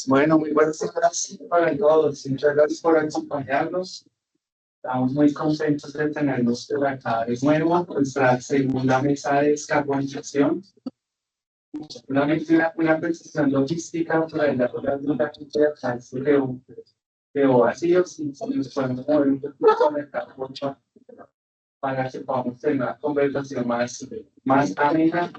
Bueno, muy buenas tardes para todos. Muchas gracias por acompañarnos. Estamos muy contentos de tenerlos por acá de nuevo. Nuestra segunda mesa de descarbonización. Una precisión logística para el dato de la gente de alcance de vacíos y nos podemos mover un poquito de acá para que podamos tener una conversación más amena.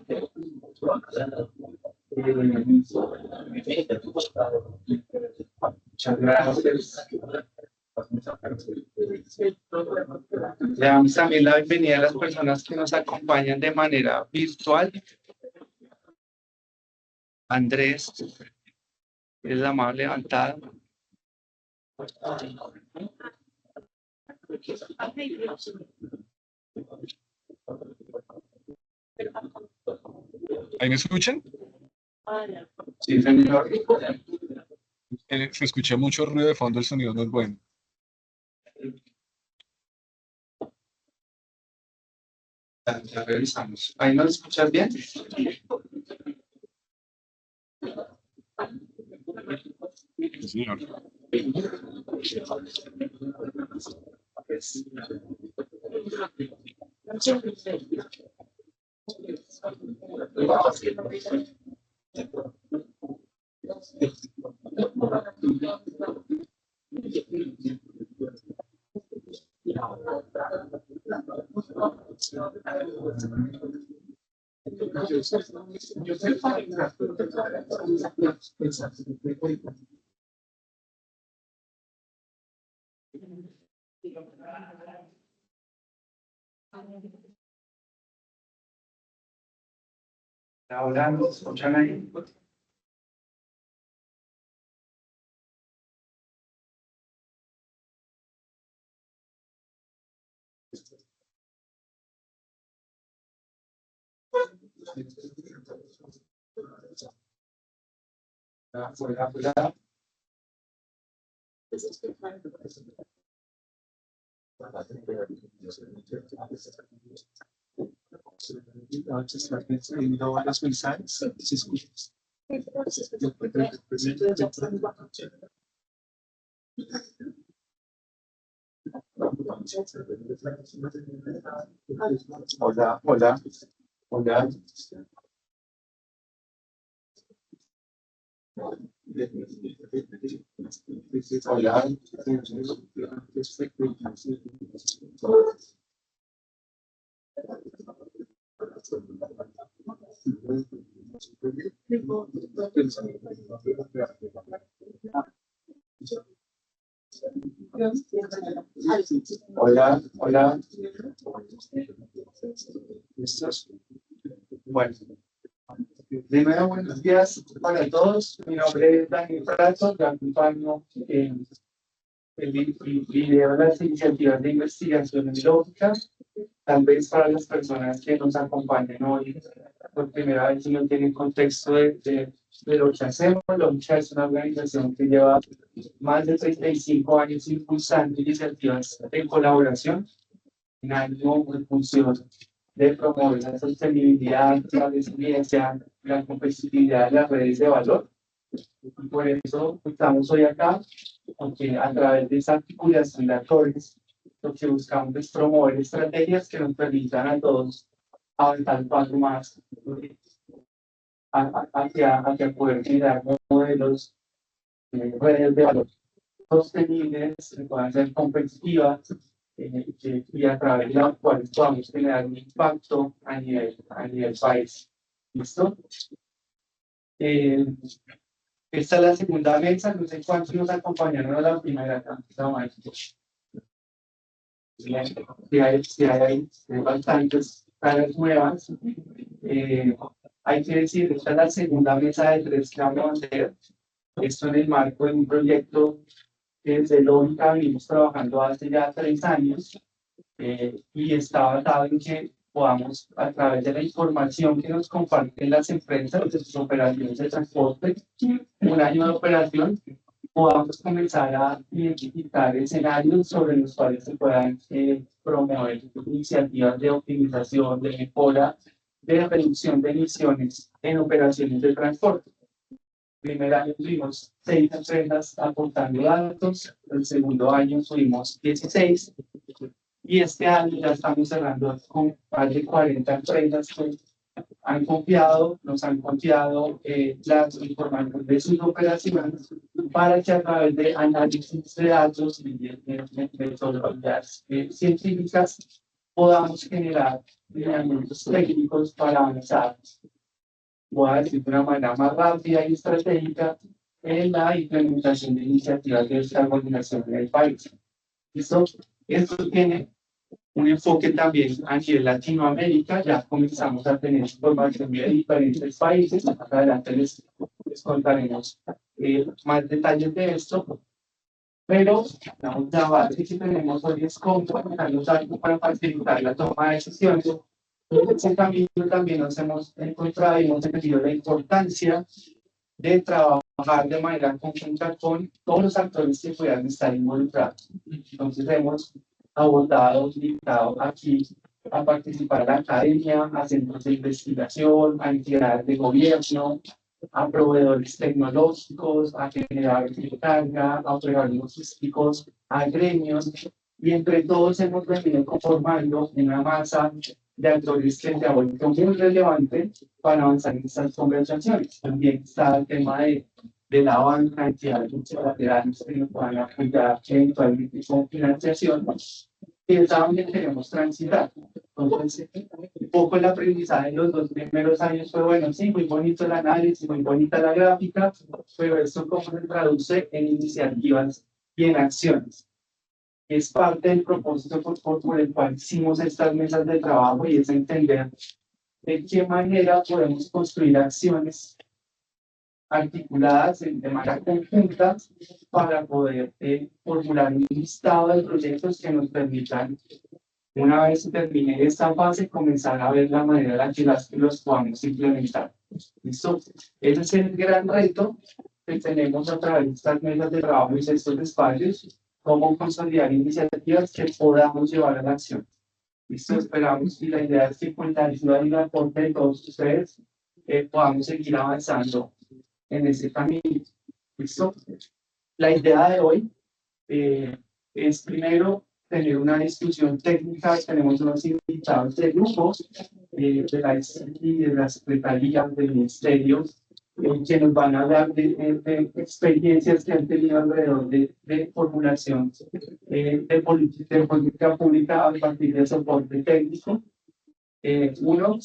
Muchas gracias. Le damos también la bienvenida a las personas que nos acompañan de manera virtual. Andrés, es la mano levantada. ¿Ahí me escuchan? Sí, señor. Se escucha mucho ruido de fondo, el sonido no es bueno. Ya revisamos. ¿Ahí nos escuchas bien? Sí, señor. Ahora nos escuchan ahí. Afuera. Varios mensajes. ¿Se escucha? Hola. Hola. ¿Listos? Bueno. Primero, buenos días para todos. Mi nombre es Daniel Prato, yo acompaño lidero las iniciativas de investigación en lógica. Tal vez para las personas que nos acompañan hoy por primera vez y no tienen contexto de lo que hacemos. Lógica es una organización que lleva más de 35 años impulsando iniciativas de colaboración en ánimo de función de promover la sostenibilidad, la resiliencia, la competitividad de las redes de valor. Y por eso estamos hoy acá, porque a través de esa articulación de actores, lo que buscamos es promover estrategias que nos permitan a todos avanzar un paso más hacia poder generar modelos, redes de valor sostenibles, que puedan ser competitivas y a través de las cuales podamos generar un impacto a nivel país. ¿Listo? Esta es la segunda mesa, no sé cuántos nos acompañaron a la primera. Si hay bastantes caras nuevas. Hay que decir que esta es la segunda mesa de 3 que vamos a hacer. Esto en el marco de un proyecto que desde Lógica venimos trabajando hace ya 3 años y está basado en que podamos, a través de la información que nos comparten las empresas de sus operaciones de transporte, un año de operación, podamos comenzar a identificar escenarios sobre los cuales se puedan promover iniciativas de optimización, de mejora, de reducción de emisiones en operaciones de transporte. primer año tuvimos 6 empresas aportando datos, el segundo año tuvimos 16, y este año ya estamos cerrando con más de 40 empresas que nos han confiado la información de sus operaciones para que a través de análisis de datos y de metodologías científicas podamos generar lineamientos técnicos para avanzar, voy a decir de una manera más rápida y estratégica en la implementación de iniciativas de descarbonización en el país. Esto tiene un enfoque también a nivel Latinoamérica. Ya comenzamos a tener información de diferentes países. Más adelante les contaremos más detalles de esto. Pero la base que tenemos hoy es cómo los datos para facilitar la toma de decisiones. En ese camino también nos hemos encontrado y hemos entendido la importancia de trabajar de manera conjunta con todos los actores que puedan estar involucrados. Entonces hemos abordado, invitado aquí a participar a la academia, a centros de investigación, a entidades de gobierno, a proveedores tecnológicos, a generadores de carga, a operadores logísticos, a gremios, y entre todos hemos venido conformando una masa de actores que se ha vuelto muy relevante para avanzar en estas conversaciones. También está el tema de la banca, entidades multilaterales que nos puedan apoyar eventualmente con financiación, que es a donde queremos transitar. Entonces, un poco el aprendizaje en los 2 primeros años fue, bueno, sí, muy bonito el análisis, muy bonita la gráfica, pero esto cómo se traduce en iniciativas y en acciones. Es parte del propósito por el cual hicimos estas mesas de trabajo, y es entender de qué manera podemos construir acciones articuladas de manera conjunta para poder formular un listado de proyectos que nos permitan, una vez se termine esta fase, comenzar a ver la manera en la que los podamos implementar. ¿Listo? Ese es el gran reto que tenemos a través de estas mesas de trabajo y estos espacios, cómo consolidar iniciativas que podamos llevar a la acción. ¿Listo? Esperamos, y la idea es que con la ayuda y el aporte de todos ustedes podamos seguir avanzando en ese camino. ¿Listo? La idea de hoy es primero tener una discusión técnica. Tenemos unos invitados de grupos de la SCI, de la Secretaría, del Ministerio, que nos van a hablar de experiencias que han tenido alrededor de formulación de política pública a partir de soporte técnico. Uno,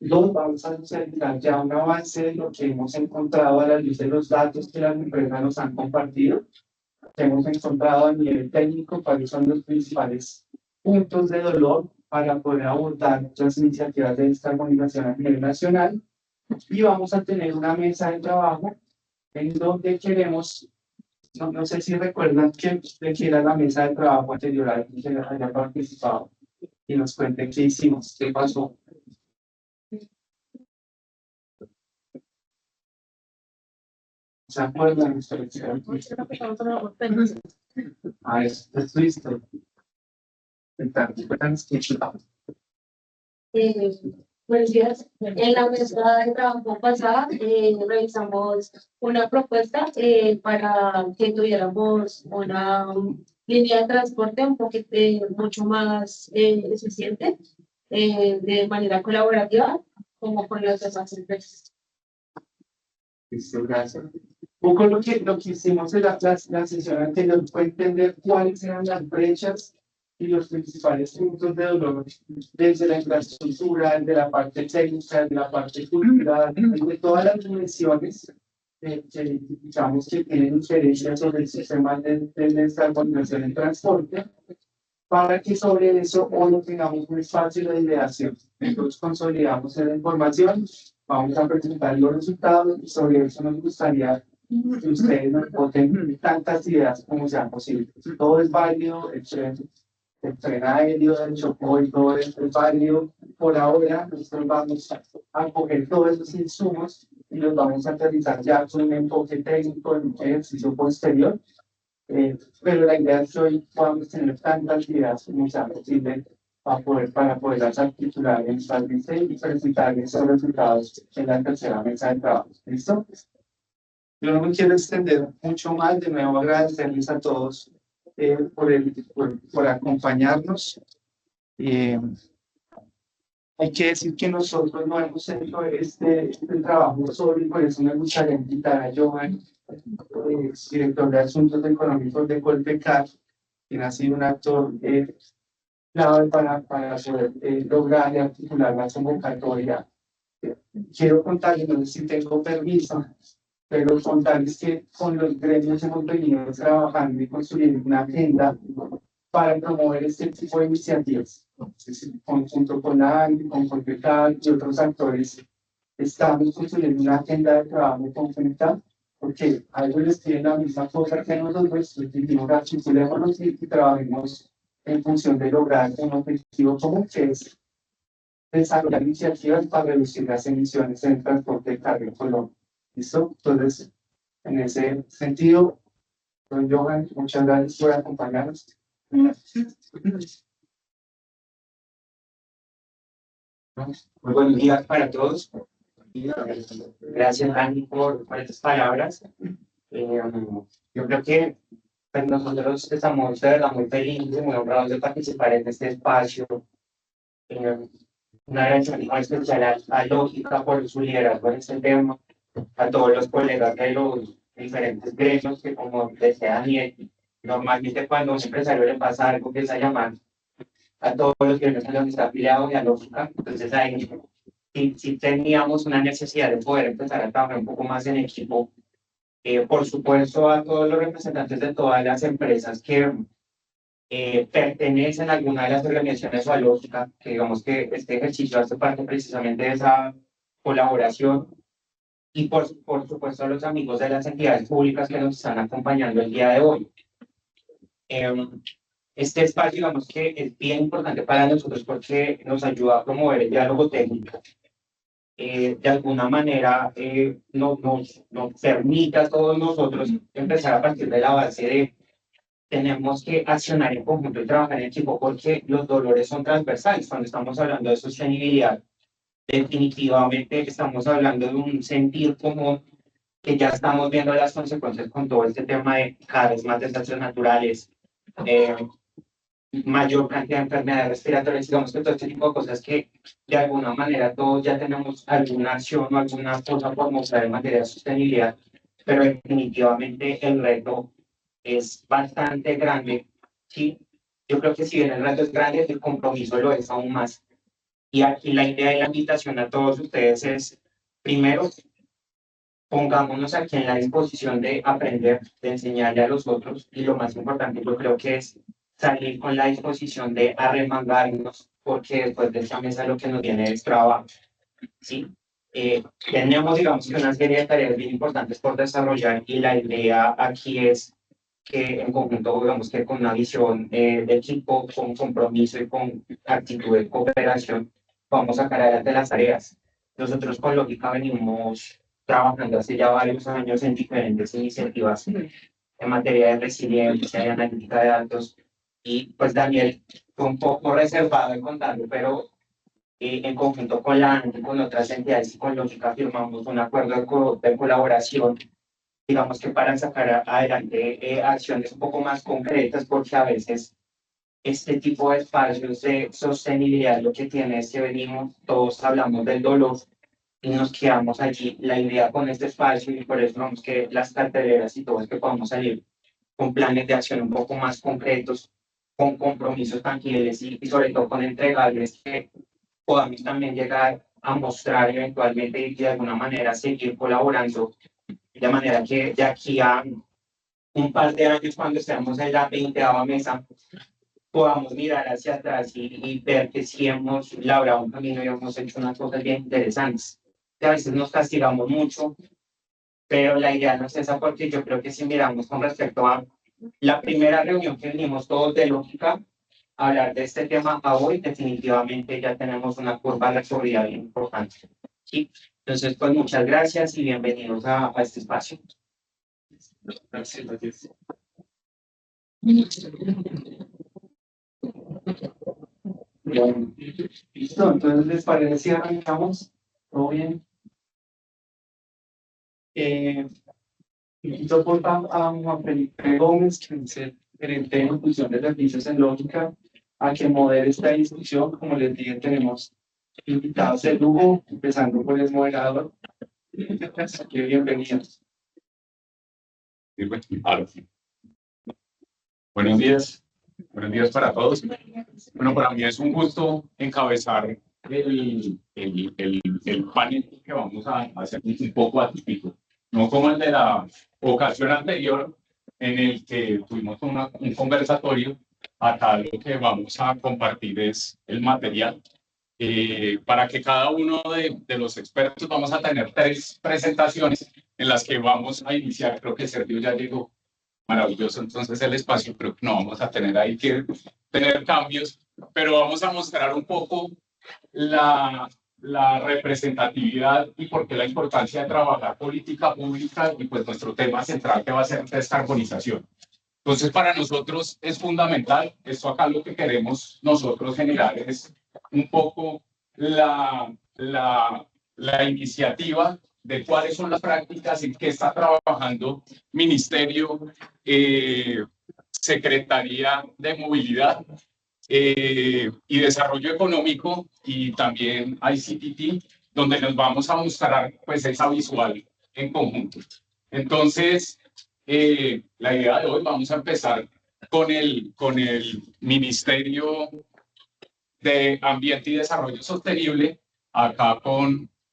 dos, vamos a analizar ya un avance de lo que hemos encontrado a la luz de los datos que las empresas nos han compartido, que hemos encontrado a nivel técnico, cuáles son los principales puntos de dolor para poder abordar las iniciativas de descarbonización a nivel nacional. Y vamos a tener una mesa de trabajo en donde queremos, no sé si recuerdan de qué era la mesa de trabajo anterior a que haya participado y nos cuenten qué hicimos, qué pasó. ¿Se acuerdan ustedes? Ah, es listo. Buenos días. En la mesa de trabajo pasada revisamos una propuesta para que tuviéramos una línea de transporte un poquito mucho más eficiente de manera colaborativa como con las demás empresas. Listo, gracias. Un poco lo que hicimos en la sesión anterior fue entender cuáles eran las brechas y los principales puntos de dolor desde la infraestructura, de la parte técnica, de la parte cultural, de todas las dimensiones que identificamos que tienen injerencia sobre el sistema de descarbonización en transporte, para que sobre eso hoy tengamos un espacio de ideación. Entonces consolidamos la información, vamos a presentar los resultados y sobre eso nos gustaría que ustedes nos voten tantas ideas como sea posible. Todo es válido, el tren aéreo, el Chocó y todo esto es válido. Por ahora nosotros vamos a coger todos esos insumos y los vamos a aterrizar ya con un enfoque técnico en un ejercicio posterior. Pero la idea es que hoy podamos tener tantas ideas como sea posible para poderlas articular en esta lista y presentar esos resultados en la tercera mesa de trabajo. ¿Listo? Yo no me quiero extender mucho más, de nuevo agradecerles a todos por acompañarnos. Eh, Hay que decir que nosotros no hemos hecho este trabajo solo y por eso me gustaría invitar a Johan, director de Asuntos Económicos de Colpecar, quien ha sido un actor clave para poder lograr y articular la convocatoria. Quiero contarles, no sé si tengo permiso, pero contarles que con los gremios hemos venido trabajando y construyendo una agenda para promover este tipo de iniciativas. Junto con la ANDI, con Colpecar y otros actores, estamos construyendo una agenda de trabajo conjunta, porque a ellos les piden la misma cosa que nosotros, les dijimos, articulémonos y trabajemos en función de lograr un objetivo común, que es desarrollar iniciativas para reducir las emisiones en el transporte de carga en Colombia. ¿Listo? Entonces, en ese sentido, don Johan, muchas gracias por acompañarnos. Muy buenos días para todos. Gracias, Dani, por estas palabras. Yo creo que pues, nosotros estamos de verdad muy felices, muy honrados de participar en este espacio. Una agradecimiento muy especial a Lógica por su liderazgo en este tema, a todos los colegas de los diferentes gremios que, como decía Daniel, normalmente cuando a un empresario le pasa algo empieza a llamar a todos los gremios a los que está afiliado y a Lógica. Entonces ahí sí teníamos una necesidad de poder empezar a trabajar un poco más en equipo. Por supuesto, a todos los representantes de todas las empresas que pertenecen a alguna de las organizaciones o a Lógica, que digamos que este ejercicio hace parte precisamente de esa colaboración. Y por supuesto a los amigos de las entidades públicas que nos están acompañando el día de hoy. Este espacio, digamos que es bien importante para nosotros porque nos ayuda a promover el diálogo técnico. De alguna manera nos permite a todos nosotros empezar a partir de la base de tenemos que accionar en conjunto y trabajar en equipo porque los dolores son transversales. Cuando estamos hablando de sostenibilidad, definitivamente estamos hablando de un sentir común que ya estamos viendo las consecuencias con todo este tema de cada vez más desastres naturales, mayor cantidad de enfermedades respiratorias, digamos que todo este tipo de cosas que de alguna manera todos ya tenemos alguna acción o alguna cosa por mostrar en materia de sostenibilidad, pero definitivamente el reto es bastante grande, ¿sí? Yo creo que si bien el reto es grande, el compromiso lo es aún más. Y aquí la idea y la invitación a todos ustedes es, primero, pongámonos aquí en la disposición de aprender, de enseñarle a los otros, y lo más importante yo creo que es salir con la disposición de arremangarnos, porque después de esta mesa lo que nos viene es trabajo, ¿sí? Tenemos, digamos, que una serie de tareas bien importantes por desarrollar y la idea aquí es que en conjunto, digamos que con una visión de equipo, con compromiso y con actitud de cooperación, vamos a sacar adelante las tareas. Nosotros con Lógica venimos trabajando hace ya varios años en diferentes iniciativas en materia de resiliencia y analítica de datos. Y pues Daniel fue un poco reservado en contarlo, pero en conjunto con la ANTE, con otras entidades psicológicas, firmamos un acuerdo de colaboración, digamos que para sacar adelante acciones un poco más concretas, porque a veces este tipo de espacios de sostenibilidad lo que tiene es que venimos, todos hablamos del dolor y nos quedamos allí. La idea con este espacio, y por eso vamos que las carteleras y todo es que podamos salir con planes de acción un poco más concretos, con compromisos tangibles y sobre todo con entregables que podamos también llegar a mostrar eventualmente y de alguna manera seguir colaborando, de manera que de aquí a un par de años, cuando estemos en la 20ª mesa, podamos mirar hacia atrás y ver que sí hemos labrado un camino y hemos hecho unas cosas bien interesantes. Que a veces nos castigamos mucho, pero la idea no es esa, porque yo creo que si miramos con respecto a la primera reunión que venimos todos de Lógica, hablar de este tema a hoy, definitivamente ya tenemos una curva de recorrida bien importante. ¿Sí? Entonces, pues muchas gracias y bienvenidos a este espacio. Gracias, gracias. Bueno, listo, entonces les parece si arrancamos. ¿Todo bien? Y soporta a Juan Felipe Gómez, que es el gerente de ejecución de servicios en lógica, a que modere esta discusión. Como les dije, tenemos invitados de lujo, empezando por el moderador. Así que bienvenidos. Sí, pues, claro. Buenos días para todos. Bueno, para mí es un gusto encabezar el panel que vamos a hacer un poco atípico, no como el de la ocasión anterior en el que tuvimos un conversatorio. Acá lo que vamos a compartir es el material. Para que cada uno de los expertos vamos a tener 3 presentaciones en las que vamos a iniciar. Creo que Sergio ya llegó. Maravilloso, entonces el espacio, creo que no vamos a tener ahí que tener cambios, pero vamos a mostrar un poco la representatividad y por qué la importancia de trabajar política pública y pues nuestro tema central que va a ser descarbonización. Entonces para nosotros es fundamental, esto acá lo que queremos nosotros generar es un poco la iniciativa de cuáles son las prácticas en que está trabajando Ministerio, Secretaría de Movilidad y Desarrollo Económico y también ICTT, donde nos vamos a mostrar pues esa visual en conjunto. Entonces, la idea de hoy vamos a empezar con el Ministerio de Ambiente y Desarrollo Sostenible, acá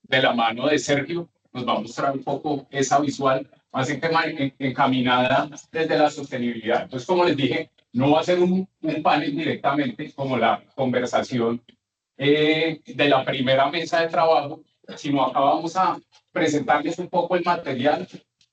de la mano de Sergio. Nos va a mostrar un poco esa visual más encaminada desde la sostenibilidad. Entonces, como les dije, no va a ser un panel directamente como la conversación de la primera mesa de trabajo, sino acá vamos a presentarles un poco el material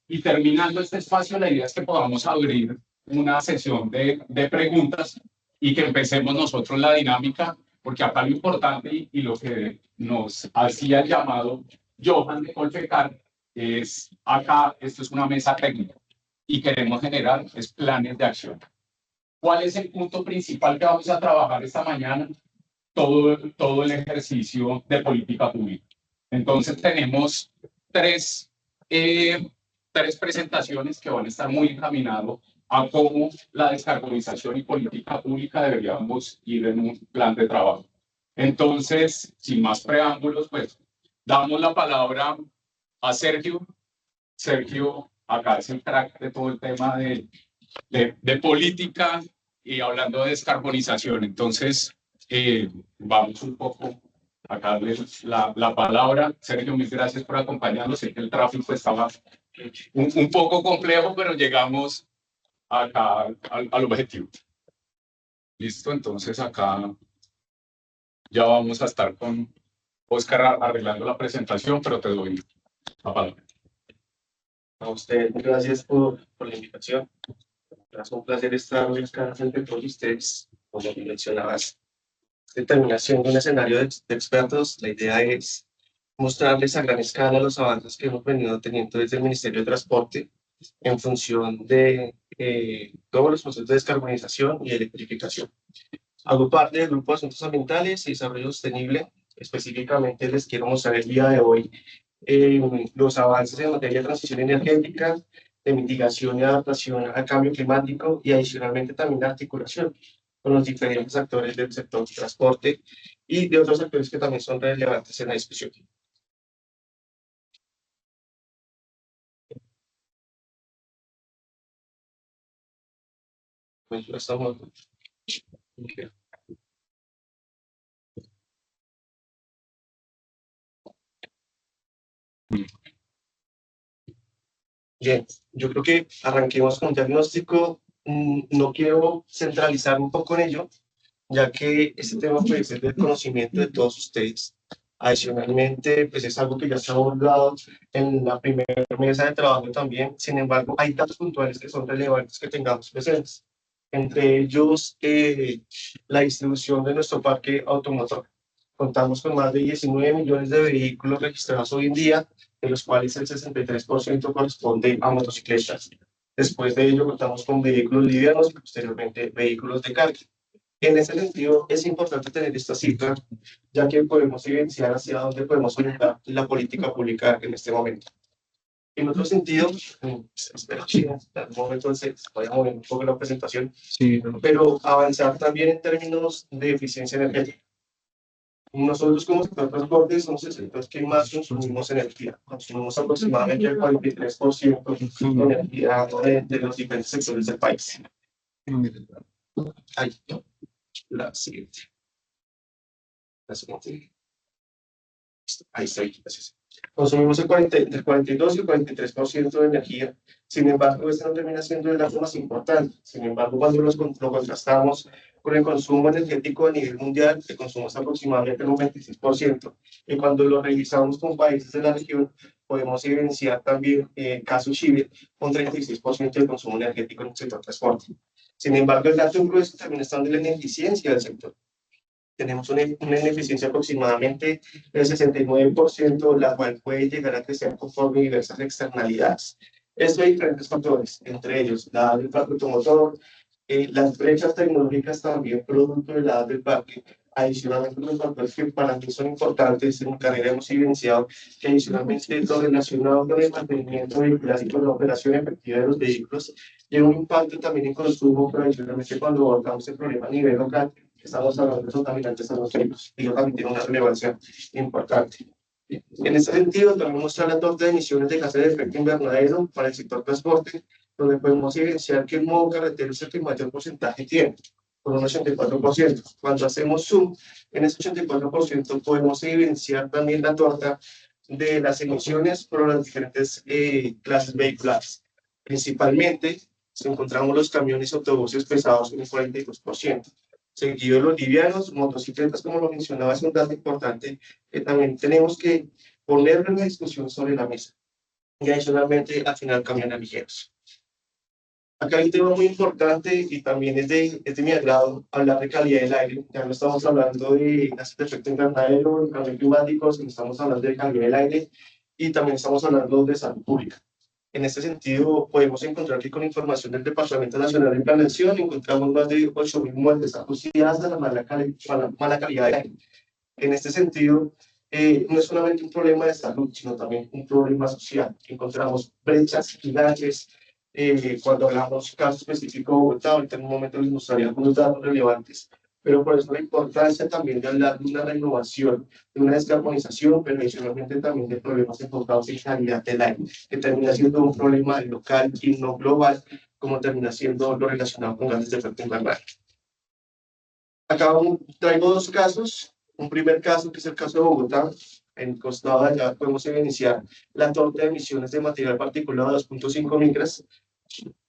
y terminando este espacio, la idea es que podamos abrir una sesión de preguntas y que empecemos nosotros la dinámica, porque acá lo importante y lo que nos hacía el llamado Johan de Colpecar es acá, esto es una mesa técnica y queremos generar planes de acción. ¿Cuál es el punto principal que vamos a trabajar esta mañana? Todo el ejercicio de política pública. Entonces tenemos tres presentaciones que van a estar muy encaminadas a cómo la descarbonización y política pública deberíamos ir en un plan de trabajo. Entonces, sin más preámbulos, pues damos la palabra a Sergio. Sergio, acá es el crack de todo el tema de política y hablando de descarbonización. Entonces, vamos un poco a darles la palabra. Sergio, mil gracias por acompañarnos. Sé que el tráfico estaba un poco complejo, pero llegamos acá al objetivo. Listo, entonces acá ya vamos a estar con Oscar arreglando la presentación, pero te doy la palabra. A usted, gracias por la invitación. Es un placer estar hoy acá frente a todos ustedes. Como mencionabas, termina siendo un escenario de expertos. La idea es mostrarles a gran escala los avances que hemos venido teniendo desde el Ministerio de Transporte en función de todos los procesos de descarbonización y electrificación. Hago parte del Grupo de Asuntos Ambientales y Desarrollo Sostenible. Específicamente les quiero mostrar el día de hoy los avances en materia de transición energética, de mitigación y adaptación al cambio climático y adicionalmente también la articulación con los diferentes actores del sector de transporte y de otros sectores que también son relevantes en la discusión. Pues ya estamos. Okay. Bien, yo creo que arranquemos con un diagnóstico. No quiero centralizar un poco en ello, ya que este tema puede ser del conocimiento de todos ustedes. Adicionalmente, pues es algo que ya se ha abordado en la primera mesa de trabajo también. Sin embargo, hay datos puntuales que son relevantes que tengamos presentes. Entre ellos, la distribución de nuestro parque automotor. Contamos con más de 19 millones de vehículos registrados hoy en día, de los cuales el 63% corresponde a motocicletas. Después de ello, contamos con vehículos livianos y posteriormente vehículos de carga. En ese sentido, es importante tener esta cifra, ya que podemos evidenciar hacia dónde podemos orientar la política pública en este momento. En otro sentido, espero que en algún momento se vaya a mover un poco la presentación, Sí, pero avanzar también en términos de eficiencia energética. Nosotros como sector transporte somos el sector que más consumimos energía. Consumimos aproximadamente el 43% de energía de los diferentes sectores del país. Ahí, no. La siguiente. La siguiente. Listo, ahí estoy, gracias. Consumimos el 42 y el 43% de energía. Sin embargo, esta no termina siendo el dato más importante. Sin embargo, cuando lo contrastamos con el consumo energético a nivel mundial, el consumo es aproximadamente un 26%. Y cuando lo revisamos con países de la región, podemos evidenciar también el caso Chile, con 36% de consumo energético en el sector transporte. Sin embargo, el dato grueso también está en la ineficiencia del sector. Tenemos una ineficiencia aproximadamente del 69%, la cual puede llegar a crecer conforme diversas externalidades. Esto hay diferentes factores, entre ellos la edad del parque automotor, las brechas tecnológicas también producto de la edad del parque. Adicionalmente, los factores que para mí son importantes en mi carrera hemos evidenciado que adicionalmente lo relacionado con el mantenimiento vehicular y con la operación efectiva de los vehículos tiene un impacto también en consumo, pero adicionalmente cuando abordamos el problema a nivel local, estamos hablando de contaminantes atmosféricos y eso también tiene una relevancia importante. En este sentido, también mostrar la torta de emisiones de gases de efecto invernadero para el sector transporte, donde podemos evidenciar que el modo carretero es el que mayor porcentaje tiene, por un 84%. Cuando hacemos zoom, en ese 84% podemos evidenciar también la torta de las emisiones por las diferentes clases vehiculares. Principalmente, encontramos los camiones y autobuses pesados en un 42%. Seguido de los livianos, motocicletas, como lo mencionaba, es un dato importante que también tenemos que ponerlo en la discusión sobre la mesa. Y adicionalmente, al final, camiones ligeros. Acá hay un tema muy importante y también es de mi agrado hablar de calidad del aire. Ya no estamos hablando de gases de efecto invernadero, de cambio climático, sino estamos hablando de calidad del aire y también estamos hablando de salud pública. En este sentido, podemos encontrar que con información del Departamento Nacional de Planeación encontramos más de 8.000 muertes asociadas a la mala calidad del aire. En este sentido, no es solamente un problema de salud, sino también un problema social. Encontramos brechas gigantes. Cuando hablamos caso específico de Bogotá, ahorita en un momento les mostraré algunos datos relevantes, pero por eso la importancia también de hablar de una renovación, de una descarbonización, pero adicionalmente también de problemas enfocados en calidad del aire, que termina siendo un problema local y no global, como termina siendo lo relacionado con gases de efecto invernadero. Acá traigo dos casos. Un primer caso, que es el caso de Bogotá. En el costado de allá podemos iniciar la torta de emisiones de material particulado de 2.5 micras.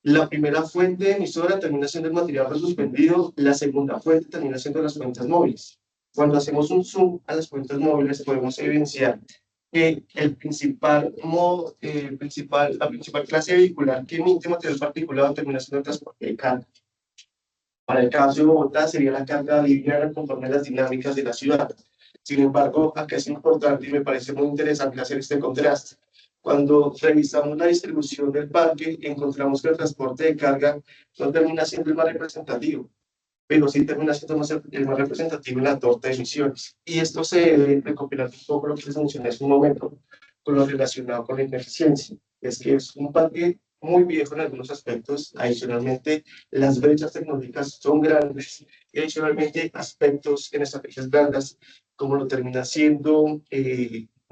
La primera fuente emisora termina siendo el material resuspendido, la segunda fuente termina siendo las fuentes móviles. Cuando hacemos un zoom a las fuentes móviles, podemos evidenciar que la principal clase vehicular que emite material particulado termina siendo el transporte de carga. Para el caso de Bogotá sería la carga liviana conforme a las dinámicas de la ciudad. Sin embargo, acá es importante y me parece muy interesante hacer este contraste. Cuando revisamos la distribución del parque, encontramos que el transporte de carga no termina siendo el más representativo, pero sí termina siendo el más representativo en la torta de emisiones. Y esto se debe recopilar un poco lo que les mencioné hace un momento, con lo relacionado con la ineficiencia. Es que es un parque muy viejo en algunos aspectos. Adicionalmente, las brechas tecnológicas son grandes y adicionalmente aspectos en estrategias blandas, como lo termina siendo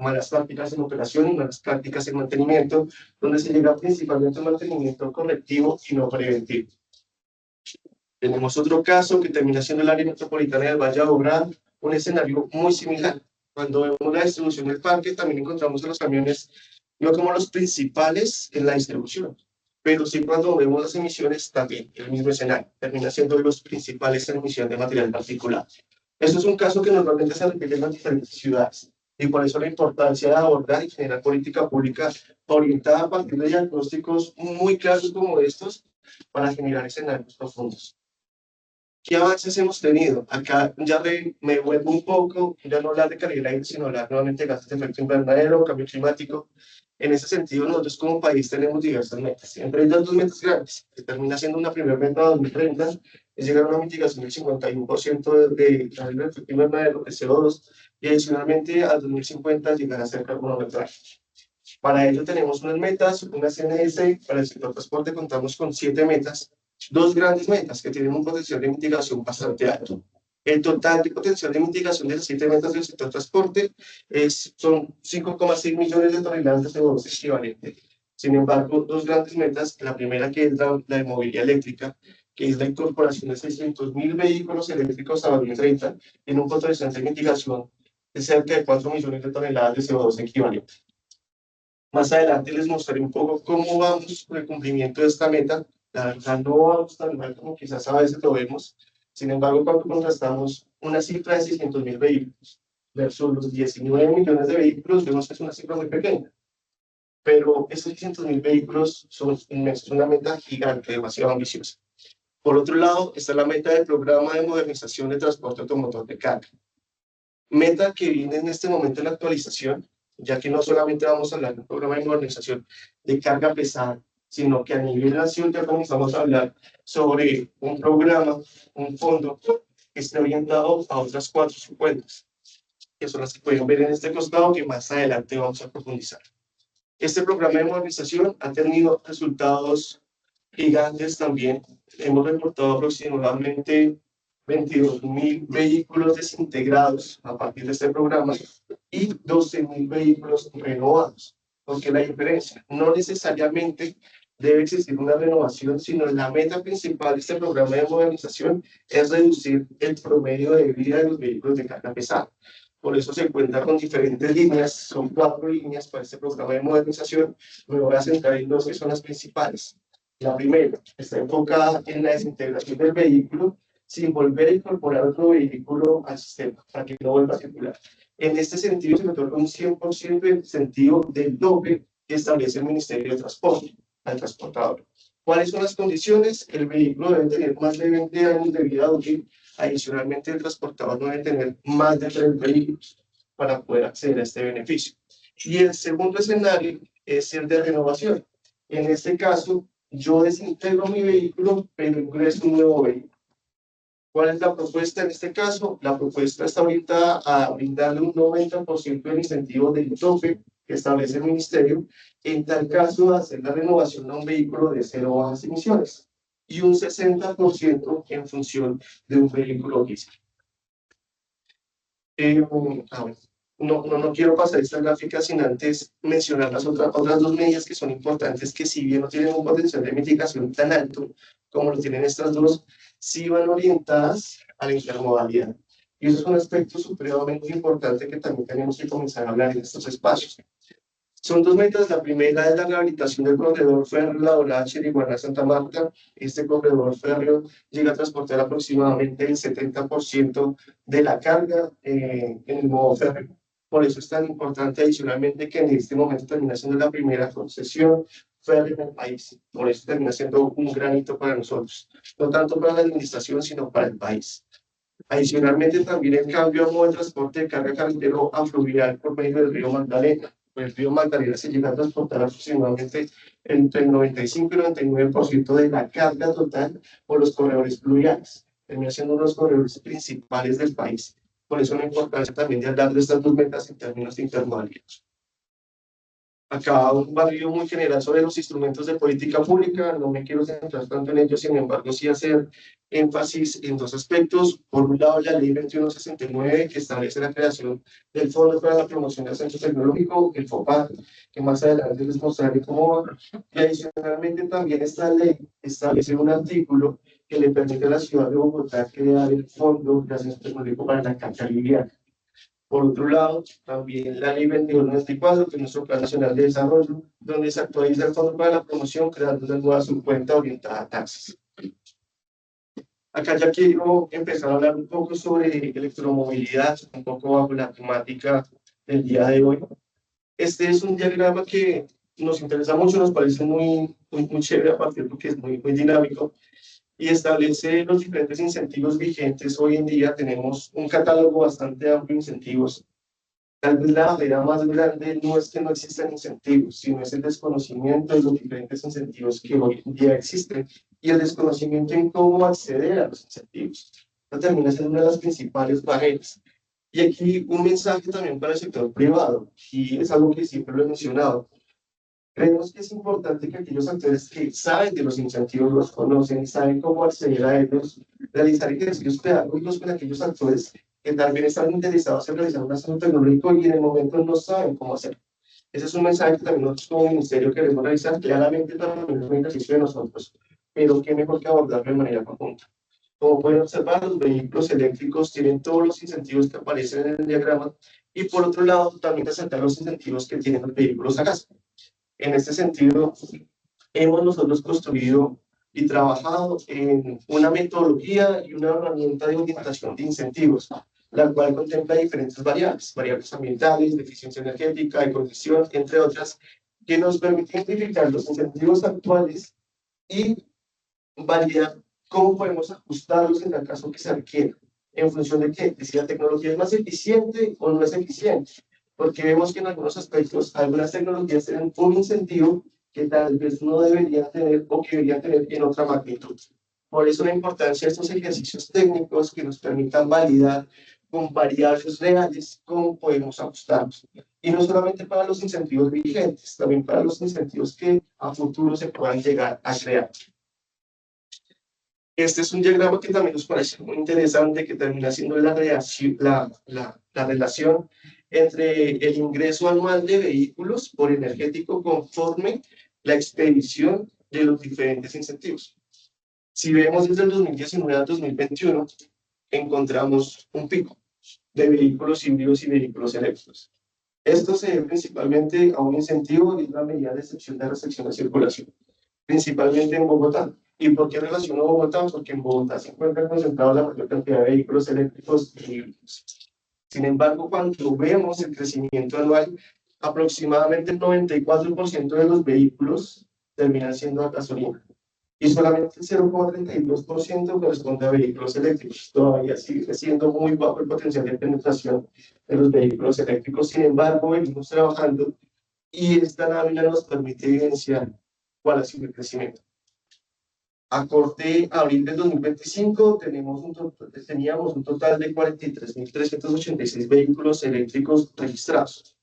malas prácticas en operación y malas prácticas en mantenimiento, donde se llega principalmente a un mantenimiento correctivo y no preventivo. Tenemos otro caso que termina siendo el área metropolitana del Valle de Aburrá, un escenario muy similar. Cuando vemos la distribución del parque, también encontramos a los camiones no como los principales en la distribución, pero sí cuando vemos las emisiones también, el mismo escenario, termina siendo los principales en emisión de material particulado. Esto es un caso que normalmente se repite en las diferentes ciudades, y por eso la importancia de abordar y generar política pública orientada a partir de diagnósticos muy claros como estos para generar escenarios profundos. ¿Qué avances hemos tenido? Acá ya me vuelvo un poco, ya no hablar de calidad del aire, sino hablar nuevamente de gases de efecto invernadero, cambio climático. En ese sentido, nosotros como país tenemos diversas metas. Entre ellas dos metas grandes, que termina siendo una primera meta de 2030, es llegar a una mitigación del 51% de gases de efecto invernadero, de CO2, y adicionalmente al 2050 llegar a ser carbono neutral. Para ello tenemos unas metas, una CNS, para el sector transporte contamos con 7 metas, 2 grandes metas que tienen un potencial de mitigación bastante alto. El total de potencial de mitigación de las 7 metas del sector transporte son 5,6 millones de toneladas de CO2 equivalente. Sin embargo, 2 grandes metas, la primera que es la de movilidad eléctrica, que es la incorporación de 600.000 vehículos eléctricos a 2030, en un potencial de mitigación de cerca de 4 millones de toneladas de CO2 equivalente. Más adelante les mostraré un poco cómo vamos con el cumplimiento de esta meta. La verdad no vamos tan mal como quizás a veces lo vemos. Sin embargo, cuando contrastamos una cifra de 600.000 vehículos versus los 19 millones de vehículos, vemos que es una cifra muy pequeña. Pero esos 600.000 vehículos son inmensos, una meta gigante, demasiado ambiciosa. Por otro lado, está la meta del programa de modernización de transporte automotor de carga. Meta que viene en este momento en la actualización, ya que no solamente vamos a hablar de un programa de modernización de carga pesada, sino que a nivel nacional ya comenzamos a hablar sobre un programa, un fondo que esté orientado a otras 4 subcuentas, que son las que pueden ver en este costado, que más adelante vamos a profundizar. Este programa de modernización ha tenido resultados gigantes también. Hemos reportado aproximadamente 22.000 vehículos desintegrados a partir de este programa y 12.000 vehículos renovados. Porque la diferencia no necesariamente debe existir una renovación, sino la meta principal de este programa de modernización es reducir el promedio de vida de los vehículos de carga pesada. Por eso se cuenta con diferentes líneas, son 4 líneas para este programa de modernización. Me voy a centrar en 2 que son las principales. La primera está enfocada en la desintegración del vehículo sin volver a incorporar otro vehículo al sistema para que no vuelva a circular. En este sentido, se otorga un 100% del incentivo del tope que establece el Ministerio de Transporte al transportador. ¿Cuáles son las condiciones? El vehículo debe tener más de 20 años de vida útil. Adicionalmente, el transportador no debe tener más de 3 vehículos para poder acceder a este beneficio. Y el segundo escenario es el de renovación. En este caso, yo desintegro mi vehículo, pero ingreso un nuevo vehículo. ¿Cuál es la propuesta en este caso? La propuesta está orientada a brindarle un 90% del incentivo del tope que establece el Ministerio, en tal caso de hacer la renovación a un vehículo de 0 bajas emisiones y un 60% en función de un vehículo diésel. No quiero pasar esta gráfica sin antes mencionar las otras 2 medidas que son importantes, que si bien no tienen un potencial de mitigación tan alto como lo tienen estas 2, sí van orientadas a la intermodalidad. Y eso es un aspecto supremamente importante que también tenemos que comenzar a hablar en estos espacios. Son 2 metas. La primera es la rehabilitación del corredor férreo La Dorada, Chiriguaná, Santa Marta. Este corredor férreo llega a transportar aproximadamente el 70% de la carga en el modo férreo. Por eso es tan importante adicionalmente que en este momento termina siendo la primera concesión férrea en el país. Por eso termina siendo un gran hito para nosotros, no tanto para la administración, sino para el país. Adicionalmente, también el cambio a modo de transporte de carga carretero a fluvial por medio del río Magdalena. El río Magdalena se llega a transportar aproximadamente entre el 95 y 99% de la carga total por los corredores fluviales, termina siendo uno de los corredores principales del país. Por eso la importancia también de hablar de estas 2 metas en términos de intermodalidad. Acá un barrido muy general sobre los instrumentos de política pública, no me quiero centrar tanto en ellos, sin embargo sí hacer énfasis en 2 aspectos. Por un lado, la ley 2169, que establece la creación del Fondo para la Promoción del Centro Tecnológico, el FOPAD, que más adelante les mostraré cómo va. Y adicionalmente también esta ley establece un artículo que le permite a la ciudad de Bogotá crear el Fondo de Centro Tecnológico para la Cancha Liviana. Por otro lado, también la ley 2294, que es nuestro Plan Nacional de Desarrollo, donde se actualiza el Fondo para la Promoción, creando una nueva subcuenta orientada a taxis. Acá ya quiero empezar a hablar un poco sobre electromovilidad, un poco bajo la temática del día de hoy. Este es un diagrama que nos interesa mucho, nos parece muy chévere, a partir porque es muy dinámico, y establece los diferentes incentivos vigentes. Hoy en día tenemos un catálogo bastante amplio de incentivos. Tal vez la barrera más grande no es que no existan incentivos, sino es el desconocimiento de los diferentes incentivos que hoy en día existen y el desconocimiento en cómo acceder a los incentivos. Esto termina siendo una de las principales barreras. Y aquí un mensaje también para el sector privado, y es algo que siempre lo he mencionado. Creemos que es importante que aquellos actores que saben de los incentivos, los conocen y saben cómo acceder a ellos, realizar ejercicios pedagógicos con aquellos actores que también están interesados en realizar un asunto tecnológico y en el momento no saben cómo hacerlo. Ese es un mensaje que también nosotros como ministerio queremos realizar. Claramente también es un ejercicio de nosotros, pero qué mejor que abordarlo de manera conjunta. Como pueden observar, los vehículos eléctricos tienen todos los incentivos que aparecen en el diagrama y por otro lado también resaltar los incentivos que tienen los vehículos a gas. En este sentido, hemos nosotros construido y trabajado en una metodología y una herramienta de orientación de incentivos, la cual contempla diferentes variables ambientales, de eficiencia energética, de condición, entre otras, que nos permiten identificar los incentivos actuales y validar cómo podemos ajustarlos en el caso que se requiera, en función de que si la tecnología es más eficiente o no es eficiente, porque vemos que en algunos aspectos algunas tecnologías tienen un incentivo que tal vez no deberían tener o que deberían tener en otra magnitud. Por eso la importancia de estos ejercicios técnicos que nos permitan validar con variables reales cómo podemos ajustarlos. Y no solamente para los incentivos vigentes, también para los incentivos que a futuro se puedan llegar a crear. Este es un diagrama que también nos parece muy interesante, que termina siendo la relación entre el ingreso anual de vehículos por energético conforme la expedición de los diferentes incentivos. Si vemos desde el 2019 al 2021, encontramos un pico de vehículos híbridos y vehículos eléctricos. Esto se debe principalmente a un incentivo y una medida de excepción de restricción de circulación, principalmente en Bogotá. ¿Y por qué relaciono Bogotá? Porque en Bogotá se encuentra concentrada la mayor cantidad de vehículos eléctricos y híbridos. Sin embargo, cuando vemos el crecimiento anual, aproximadamente el 94% de los vehículos terminan siendo a gasolina y solamente el 0,32% corresponde a vehículos eléctricos. Todavía sigue siendo muy bajo el potencial de penetración de los vehículos eléctricos. Sin embargo, venimos trabajando y esta lámina nos permite evidenciar cuál ha sido el crecimiento. A corte abril del 2025 teníamos un total de 43.386 vehículos eléctricos registrados,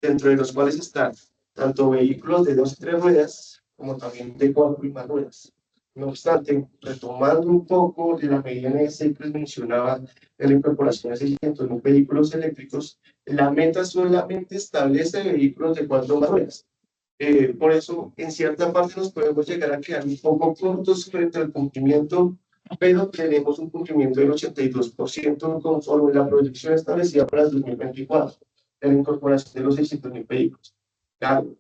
dentro de los cuales están tanto vehículos de 2 y 3 ruedas como también de 4 y más ruedas. No obstante, retomando un poco la medida NS que les mencionaba de la incorporación de 600.000 vehículos eléctricos, la meta solamente establece vehículos de 4 más ruedas. Por eso, en cierta parte nos podemos llegar a quedar un poco cortos frente al cumplimiento, pero tenemos un cumplimiento del 82% conforme la proyección establecida para el 2024, de la incorporación de los 600.000 vehículos. Claro,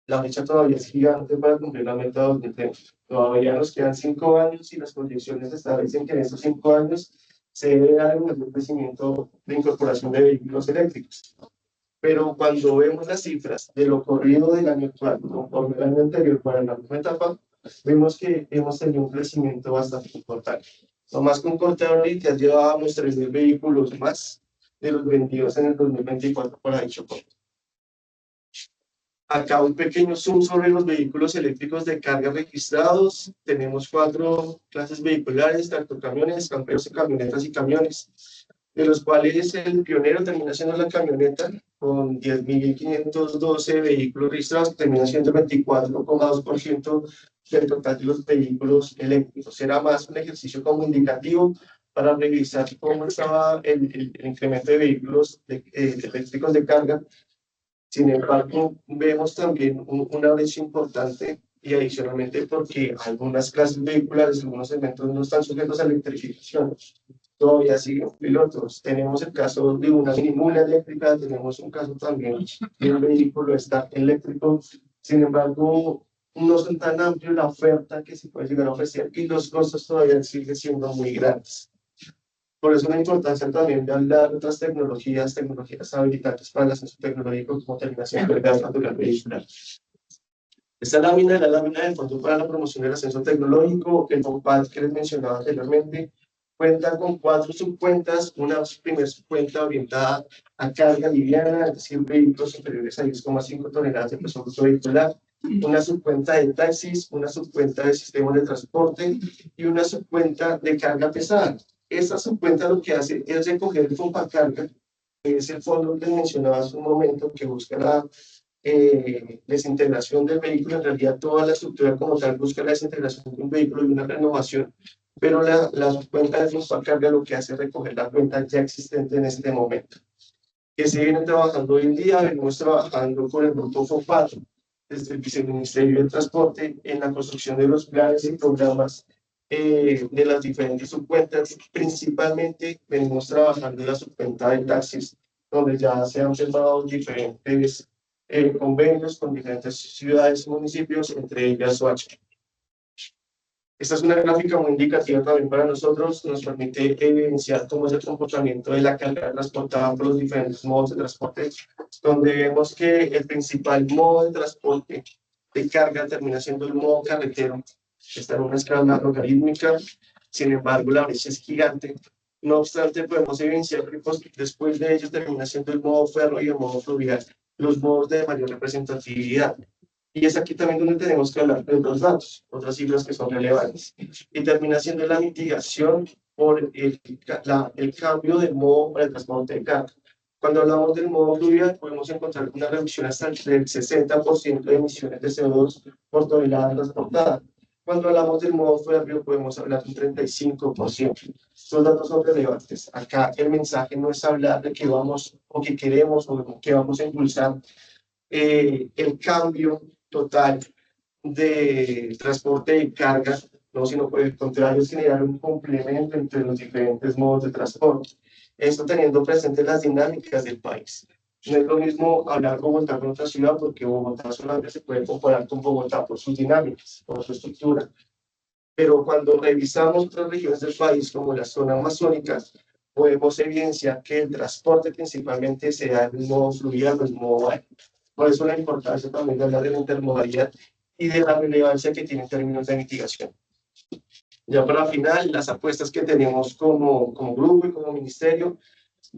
la fecha todavía es gigante para cumplir la meta de 2030. Todavía nos quedan 5 años y las proyecciones establecen que en esos 5 años se debe dar un mayor crecimiento de incorporación de vehículos eléctricos. Pero cuando vemos las cifras de lo corrido del año actual conforme el año anterior para la misma etapa, vemos que hemos tenido un crecimiento bastante importante. No más que un corte de abril, ya llevábamos 3.000 vehículos más de los vendidos en el 2024 para dicho corte. Acá un pequeño zoom sobre los vehículos eléctricos de carga registrados. Tenemos 4 clases vehiculares, tractocamiones, camperos, camionetas y camiones, de los cuales el pionero termina siendo la camioneta con 10.512 vehículos registrados, que termina siendo el 24,2% del total de los vehículos eléctricos. Era más un ejercicio como indicativo para revisar cómo estaba el incremento de vehículos eléctricos de carga. Sin embargo, vemos también una brecha importante y adicionalmente porque algunas clases vehiculares, algunos segmentos no están sujetos a electrificación. Todavía siguen pilotos. Tenemos el caso de una minimula eléctrica, tenemos un caso también de un vehículo eléctrico. Sin embargo, no son tan amplios la oferta que se puede llegar a ofrecer y los costos todavía siguen siendo muy grandes. Por eso la importancia también de hablar de otras tecnologías habilitantes para el ascenso tecnológico como terminación de gas natural vehicular. Esta lámina es la lámina del Fondo para la Promoción del Ascenso Tecnológico, el FOMPAD que les mencionaba anteriormente. Cuenta con 4 subcuentas, una primera subcuenta orientada a carga liviana, es decir, vehículos superiores a 10,5 toneladas de peso bruto vehicular, una subcuenta de taxis, una subcuenta de sistemas de transporte y una subcuenta de carga pesada. Esta subcuenta lo que hace es recoger el FOMPACarga, que es el fondo que mencionaba hace un momento, que busca desintegración del vehículo. En realidad toda la estructura como tal busca la desintegración de un vehículo y una renovación, pero la cuenta de flujo a carga lo que hace es recoger la cuenta ya existente en este momento. Que se viene trabajando hoy en día, venimos trabajando con el grupo FOPAR, desde el Viceministerio del Transporte, en la construcción de los planes y programas de las diferentes subcuentas. Principalmente venimos trabajando en la subcuenta de taxis, donde ya se han firmado diferentes convenios con diferentes ciudades y municipios, entre ellas Soacha. Esta es una gráfica muy indicativa también para nosotros, nos permite evidenciar cómo es el comportamiento de la carga transportada por los diferentes modos de transporte, donde vemos que el principal modo de transporte de carga termina siendo el modo carretero, que está en una escala logarítmica. Sin embargo, la brecha es gigante. No obstante, podemos evidenciar que después de ello termina siendo el modo ferro y el modo fluvial, los modos de mayor representatividad. Y es aquí también donde tenemos que hablar de otros datos, otras cifras que son relevantes. Y termina siendo la mitigación por el cambio de modo para el transporte de carga. Cuando hablamos del modo fluvial, podemos encontrar una reducción hasta del 60% de emisiones de CO2 por tonelada transportada. Cuando hablamos del modo férreo, podemos hablar de un 35%. Estos datos son relevantes. Acá el mensaje no es hablar de que vamos o que queremos o que vamos a impulsar el cambio total de transporte de carga, no, sino por el contrario, es generar un complemento entre los diferentes modos de transporte. Esto teniendo presente las dinámicas del país. No es lo mismo hablar Bogotá con otra ciudad, porque Bogotá solamente se puede comparar con Bogotá por sus dinámicas, por su estructura. Pero cuando revisamos otras regiones del país, como la zona amazónica, podemos evidenciar que el transporte principalmente se da en modo fluvial o en modo aéreo. Por eso la importancia también de hablar de la intermodalidad y de la relevancia que tiene en términos de mitigación. Ya para final, las apuestas que tenemos como grupo y como ministerio,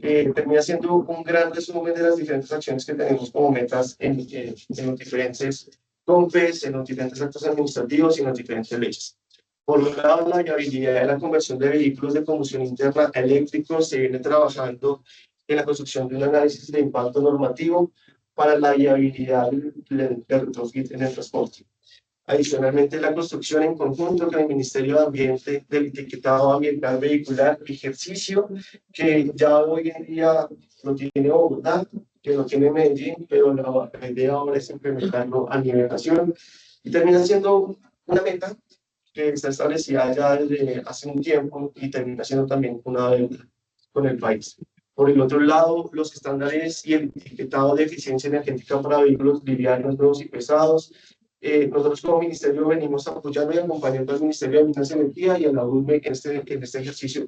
termina siendo un gran resumen de las diferentes acciones que tenemos como metas en los diferentes COMPES, en los diferentes actos administrativos y en las diferentes leyes. Por un lado, la viabilidad de la conversión de vehículos de combustión interna a eléctricos. Se viene trabajando en la construcción de un análisis de impacto normativo para la viabilidad del retrofit en el transporte. Adicionalmente, la construcción en conjunto con el Ministerio de Ambiente del etiquetado ambiental vehicular, ejercicio que ya hoy en día lo tiene Bogotá, que lo tiene Medellín, pero la idea ahora es implementarlo a nivel nacional. Y termina siendo una meta que está establecida ya desde hace un tiempo y termina siendo también una deuda con el país. Por el otro lado, los estándares y el etiquetado de eficiencia energética para vehículos livianos, nuevos y pesados. Nosotros como ministerio venimos apoyando y acompañando al Ministerio de Minas y Energía y a la UME en este ejercicio.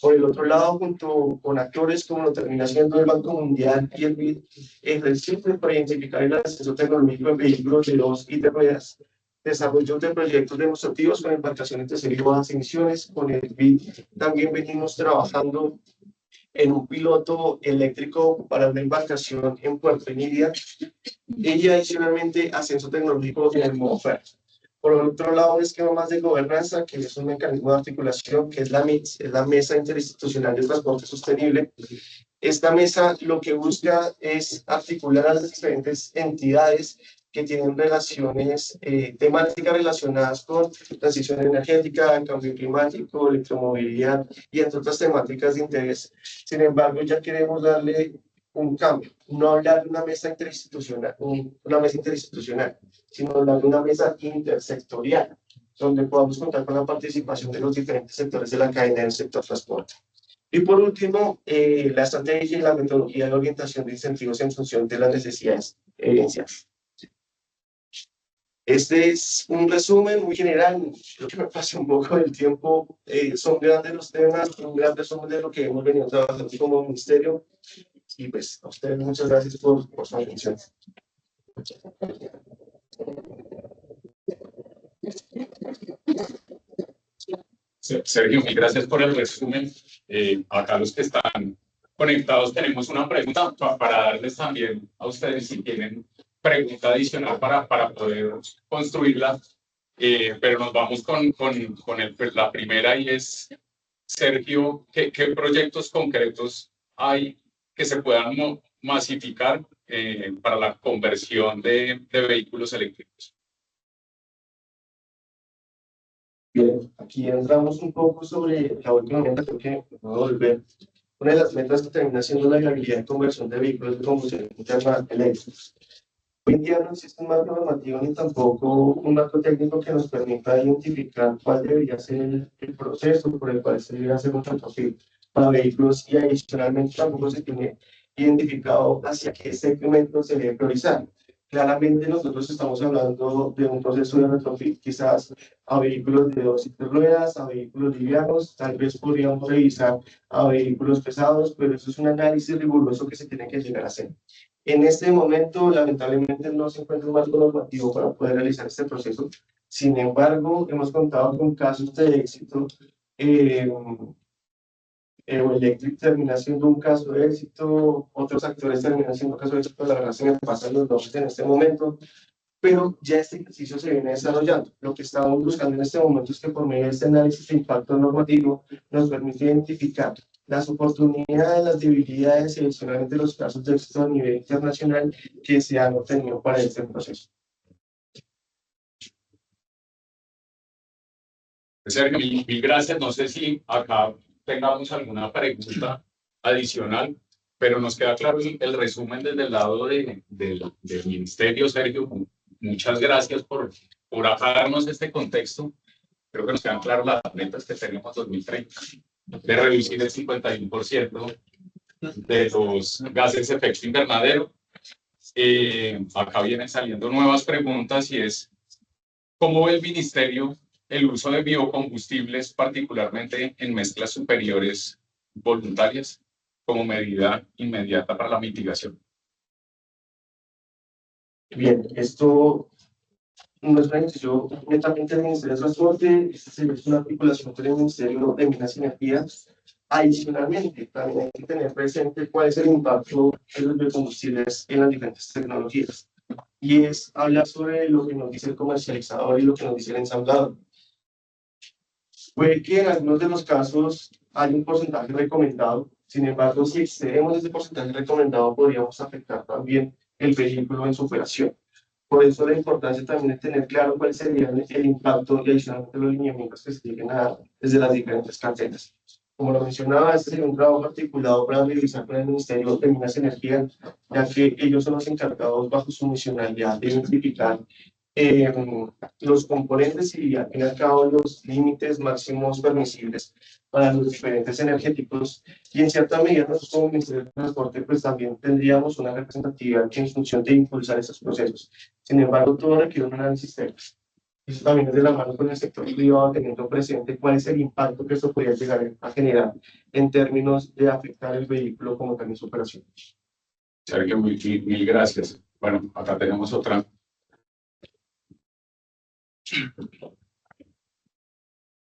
Por el otro lado, junto con actores como lo termina siendo el Banco Mundial y el BID, ejercicio para identificar el acceso tecnológico en vehículos de 2 y 3 ruedas, desarrollo de proyectos demostrativos con embarcaciones de serie bajas emisiones. Con el BID también venimos trabajando en un piloto eléctrico para una embarcación en Puerto Nidia y adicionalmente ascenso tecnológico en el modo ferro. Por otro lado, un esquema más de gobernanza, que es un mecanismo de articulación, que es la MITS, es la Mesa Interinstitucional de Transporte Sostenible. Esta mesa lo que busca es articular a las diferentes entidades que tienen relaciones temáticas relacionadas con transición energética, cambio climático, electromovilidad y entre otras temáticas de interés. Sin embargo, ya queremos darle un cambio, no hablar de una mesa interinstitucional, sino hablar de una mesa intersectorial, donde podamos contar con la participación de los diferentes sectores de la cadena del sector transporte. Y por último, la estrategia y la metodología de orientación de incentivos en función de las necesidades evidenciadas. Este es un resumen muy general, creo que me pasa un poco del tiempo, son grandes los temas, un gran resumen de lo que hemos venido trabajando como ministerio, y pues a ustedes muchas gracias por su atención. Sergio, mil gracias por el resumen. Acá los que están conectados tenemos una pregunta para darles también a ustedes si tienen pregunta adicional para poder construirla, pero nos vamos con la primera y es, Sergio, ¿qué proyectos concretos hay que se puedan masificar para la conversión de vehículos eléctricos. Bien, aquí entramos un poco sobre la última meta, creo que voy a volver. Una de las metas que termina siendo la viabilidad de conversión de vehículos de combustión interna eléctricos. Hoy en día no existe un marco normativo ni tampoco un marco técnico que nos permita identificar cuál debería ser el proceso por el cual se debería hacer un retrofit para vehículos y adicionalmente tampoco se tiene identificado hacia qué segmento se debe priorizar. Claramente nosotros estamos hablando de un proceso de retrofit quizás a vehículos de 2 y 3 ruedas, a vehículos livianos, tal vez podríamos revisar a vehículos pesados, pero eso es un análisis riguroso que se tiene que llegar a hacer. En este momento, lamentablemente, no se encuentra un marco normativo para poder realizar este proceso. Sin embargo, hemos contado con casos de éxito. Electric termina siendo un caso de éxito, otros actores terminan siendo un caso de éxito, la verdad se me pasan los nombres en este momento, pero ya este ejercicio se viene desarrollando. Lo que estamos buscando en este momento es que por medio de este análisis de impacto normativo nos permite identificar las oportunidades, las debilidades y adicionalmente los casos de éxito a nivel internacional que se han obtenido para este proceso. Sergio, mil gracias. No sé si acá tengamos alguna pregunta adicional, pero nos queda claro el resumen desde el lado del ministerio, Sergio. Muchas gracias por darnos este contexto. Creo que nos quedan claras las metas que tenemos 2030, de reducir el 51% de los gases de efecto invernadero. Acá vienen saliendo nuevas preguntas y es, ¿cómo ve el ministerio el uso de biocombustibles, particularmente en mezclas superiores voluntarias, como medida inmediata para la mitigación? Bien, esto no es una decisión netamente del Ministerio de Transporte, esta es una articulación con el Ministerio de Minas y Energías. Adicionalmente, también hay que tener presente cuál es el impacto de los biocombustibles en las diferentes tecnologías. Y es hablar sobre lo que nos dice el comercializador y lo que nos dice el ensamblador. Puede que en algunos de los casos hay un porcentaje recomendado, sin embargo, si excedemos ese porcentaje recomendado, podríamos afectar también el vehículo en su operación. Por eso la importancia también es tener claro cuál sería el impacto y adicionalmente los lineamientos que se lleguen a dar desde las diferentes carteras. Como lo mencionaba, este sería un trabajo articulado para revisar con el Ministerio de Minas y Energía, ya que ellos son los encargados bajo su misionalidad de identificar los componentes y al fin y al cabo los límites máximos permisibles para los diferentes energéticos, y en cierta medida nosotros como Ministerio de Transporte pues también tendríamos una representatividad en función de impulsar esos procesos. Sin embargo, todo requiere un análisis técnico. Eso también es de la mano con el sector privado, teniendo presente cuál es el impacto que esto podría llegar a generar en términos de afectar el vehículo como tal en su operación. Sergio, mil gracias. Bueno, acá tenemos otra.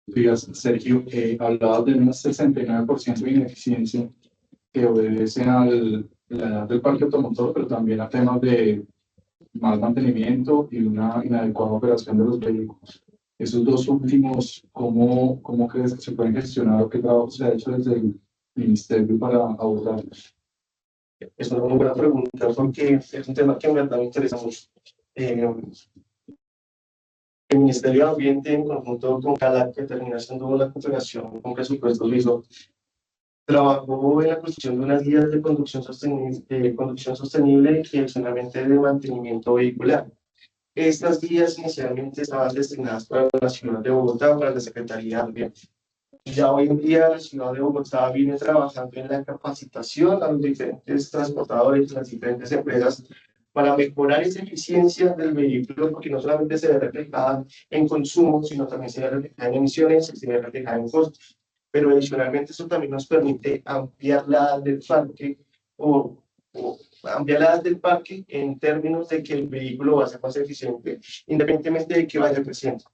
Días, Sergio, hablabas de un 69% de ineficiencia que obedece a la edad del parque automotor, pero también a temas de mal mantenimiento y una inadecuada operación de los vehículos. Esos dos últimos, ¿cómo crees que se pueden gestionar o qué trabajo se ha hecho desde el ministerio para abordarlos? Es una muy buena pregunta porque es un tema que en verdad me interesa mucho. El Ministerio de Ambiente, en conjunto con CALAC, que termina siendo la cooperación con presupuestos liso, trabajó en la construcción de unas guías de conducción sostenible y adicionalmente de mantenimiento vehicular. Estas guías inicialmente estaban destinadas para la ciudad de Bogotá, para la Secretaría de Ambiente. Ya hoy en día la ciudad de Bogotá viene trabajando en la capacitación a los diferentes transportadores, las diferentes empresas, para mejorar esa eficiencia del vehículo, porque no solamente se ve reflejada en consumo, sino también se ve reflejada en emisiones, se ve reflejada en costos. Pero adicionalmente eso también nos permite ampliar la edad del parque o ampliar la edad del parque en términos de que el vehículo va a ser más eficiente, independientemente de que vaya creciendo.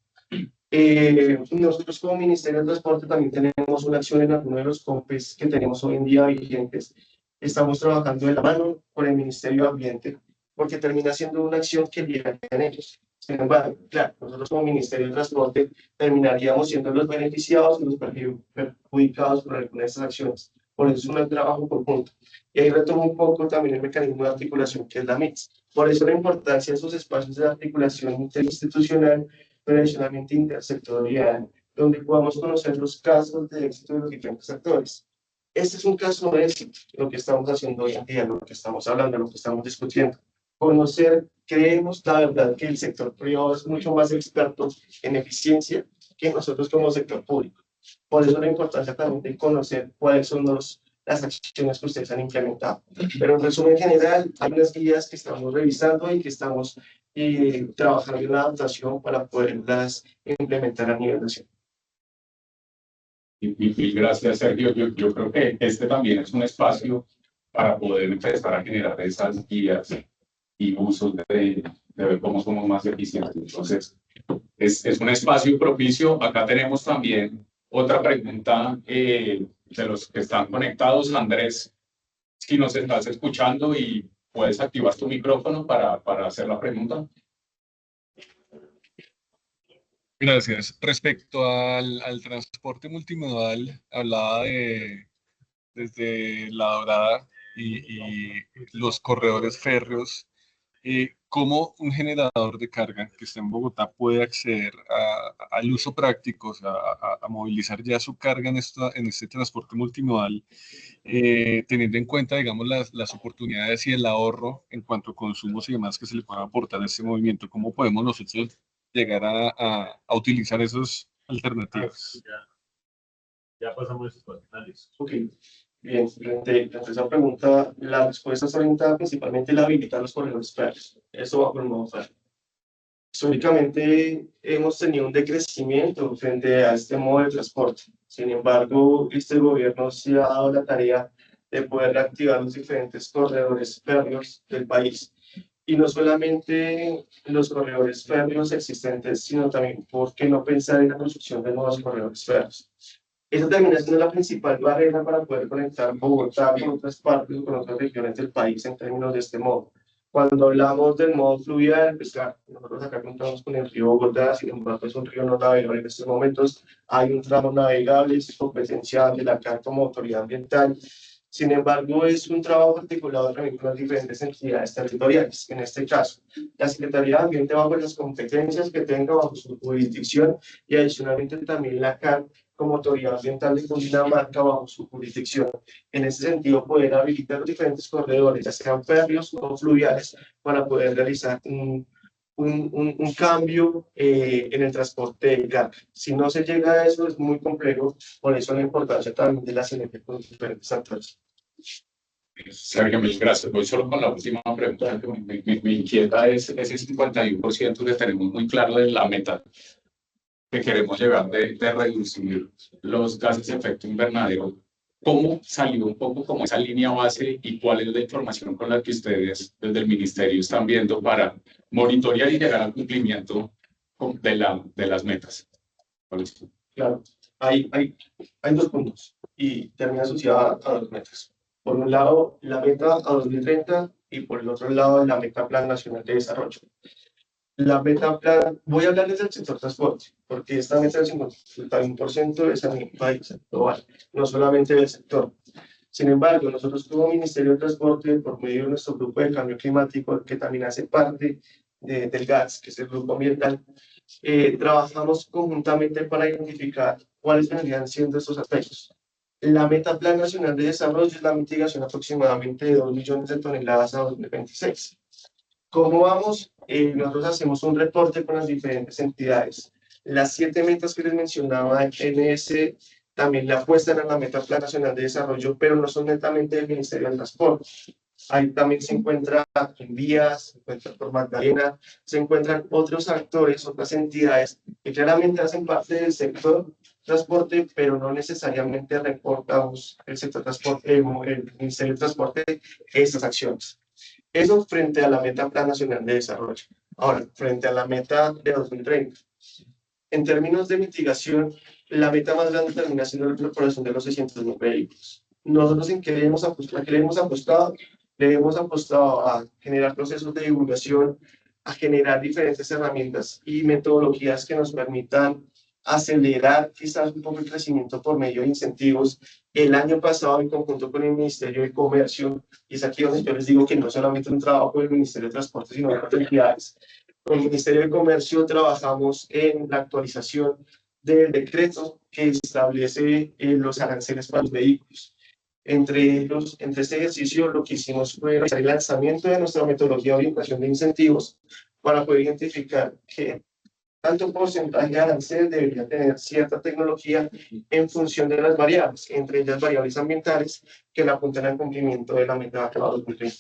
Nosotros como Ministerio de Transporte también tenemos una acción en algunos de los COMPES que tenemos hoy en día vigentes. Estamos trabajando de la mano con el Ministerio de Ambiente, porque termina siendo una acción que lideran ellos. Sin embargo, claro, nosotros como Ministerio de Transporte terminaríamos siendo los beneficiados y los perjudicados por algunas de estas acciones. Por eso es un trabajo conjunto. Y ahí retomo un poco también el mecanismo de articulación que es la MIX. Por eso la importancia de esos espacios de articulación interinstitucional, pero adicionalmente intersectorial, donde podamos conocer los casos de éxito de los diferentes actores. Este es un caso de éxito, lo que estamos haciendo hoy en día, lo que estamos hablando, lo que estamos discutiendo. Conocer, creemos la verdad que el sector privado es mucho más experto en eficiencia que nosotros como sector público. Por eso la importancia también de conocer cuáles son las acciones que ustedes han implementado. Pero en resumen general, hay unas guías que estamos revisando y que estamos trabajando en la adaptación para poderlas implementar a nivel nacional. Y gracias, Sergio. Yo creo que este también es un espacio para poder empezar a generar esas guías y usos de ver cómo somos más eficientes. Entonces, es un espacio propicio. Acá tenemos también otra pregunta de los que están conectados. Andrés, si nos estás escuchando y puedes activar tu micrófono para hacer la pregunta. Gracias. Respecto al transporte multimodal, hablaba desde La Dorada y los corredores férreos. ¿Cómo un generador de carga que está en Bogotá puede acceder al uso práctico, o sea, a movilizar ya su carga en este transporte multimodal, teniendo en cuenta, digamos, las oportunidades y el ahorro en cuanto a consumos y demás que se le pueda aportar a este movimiento? ¿Cómo podemos nosotros llegar a utilizar esas alternativas? Ya pasamos a esos cuestionarios. Ok, bien, frente a esa pregunta, la respuesta está orientada principalmente en habilitar los corredores férreos. Eso va por el modo férreo. Históricamente hemos tenido un decrecimiento frente a este modo de transporte. Sin embargo, este gobierno sí ha dado la tarea de poder reactivar los diferentes corredores férreos del país. Y no solamente los corredores férreos existentes, sino también, ¿por qué no pensar en la construcción de nuevos corredores férreos? Esa termina siendo la principal barrera para poder conectar Bogotá con otras partes, con otras regiones del país en términos de este modo. Cuando hablamos del modo fluvial, pues claro, nosotros acá contamos con el río Bogotá, sin embargo es un río no navegable en estos momentos. Hay un tramo navegable, es competencia de la CAN como autoridad ambiental. Sin embargo, es un trabajo articulado también con las diferentes entidades territoriales. En este caso, la Secretaría de Ambiente bajo las competencias que tenga bajo su jurisdicción y adicionalmente también la CAN como autoridad ambiental de Cundinamarca bajo su jurisdicción. En ese sentido, poder habilitar los diferentes corredores, ya sean férreos o fluviales, para poder realizar un cambio en el transporte de carga. Si no se llega a eso, es muy complejo, por eso la importancia también de la sinergia con los diferentes actores. Sergio, mil gracias. Voy solo con la última pregunta que me inquieta, es ese 51% que tenemos muy claro de la meta que queremos llegar de reducir los gases de efecto invernadero. ¿Cómo salió un poco como esa línea base y cuál es la información con la que ustedes desde el ministerio están viendo para monitorear y llegar al cumplimiento de las metas? Claro, hay 2 puntos y termina asociada a 2 metas. Por un lado, la meta a 2030 y por el otro lado, la meta Plan Nacional de Desarrollo. La meta plan, voy a hablarles del sector transporte, porque esta meta del 51% es a nivel país global, no solamente del sector. Sin embargo, nosotros como Ministerio de Transporte, por medio de nuestro grupo de cambio climático, que también hace parte del GATS, que es el grupo ambiental, trabajamos conjuntamente para identificar cuáles vendrían siendo estos aspectos. La meta Plan Nacional de Desarrollo es la mitigación aproximadamente de 2 millones de toneladas a 2026. ¿Cómo vamos? Nosotros hacemos un reporte con las diferentes entidades. Las 7 metas que les mencionaba en ese también la apuestan a la meta Plan Nacional de Desarrollo, pero no son netamente del Ministerio del Transporte. Ahí también se encuentra en Vías, se encuentra por Magdalena, se encuentran otros actores, otras entidades que claramente hacen parte del sector transporte, pero no necesariamente reportamos el sector transporte, el Ministerio del Transporte, esas acciones. Eso frente a la meta Plan Nacional de Desarrollo. Ahora, frente a la meta de 2030. En términos de mitigación, la meta más grande termina siendo la incorporación de los 600.000 vehículos. Nosotros en qué le hemos apostado, le hemos apostado a generar procesos de divulgación, a generar diferentes herramientas y metodologías que nos permitan acelerar quizás un poco el crecimiento por medio de incentivos. El año pasado, en conjunto con el Ministerio de Comercio, y es aquí donde yo les digo que no solamente es un trabajo del Ministerio de Transporte, sino de otras entidades, con el Ministerio de Comercio trabajamos en la actualización del decreto que establece los aranceles para los vehículos. Entre ellos, entre este ejercicio, lo que hicimos fue realizar el lanzamiento de nuestra metodología de orientación de incentivos para poder identificar que tanto porcentaje de arancel debería tener cierta tecnología en función de las variables, entre ellas variables ambientales que le apuntan al cumplimiento de la meta acabada 2030.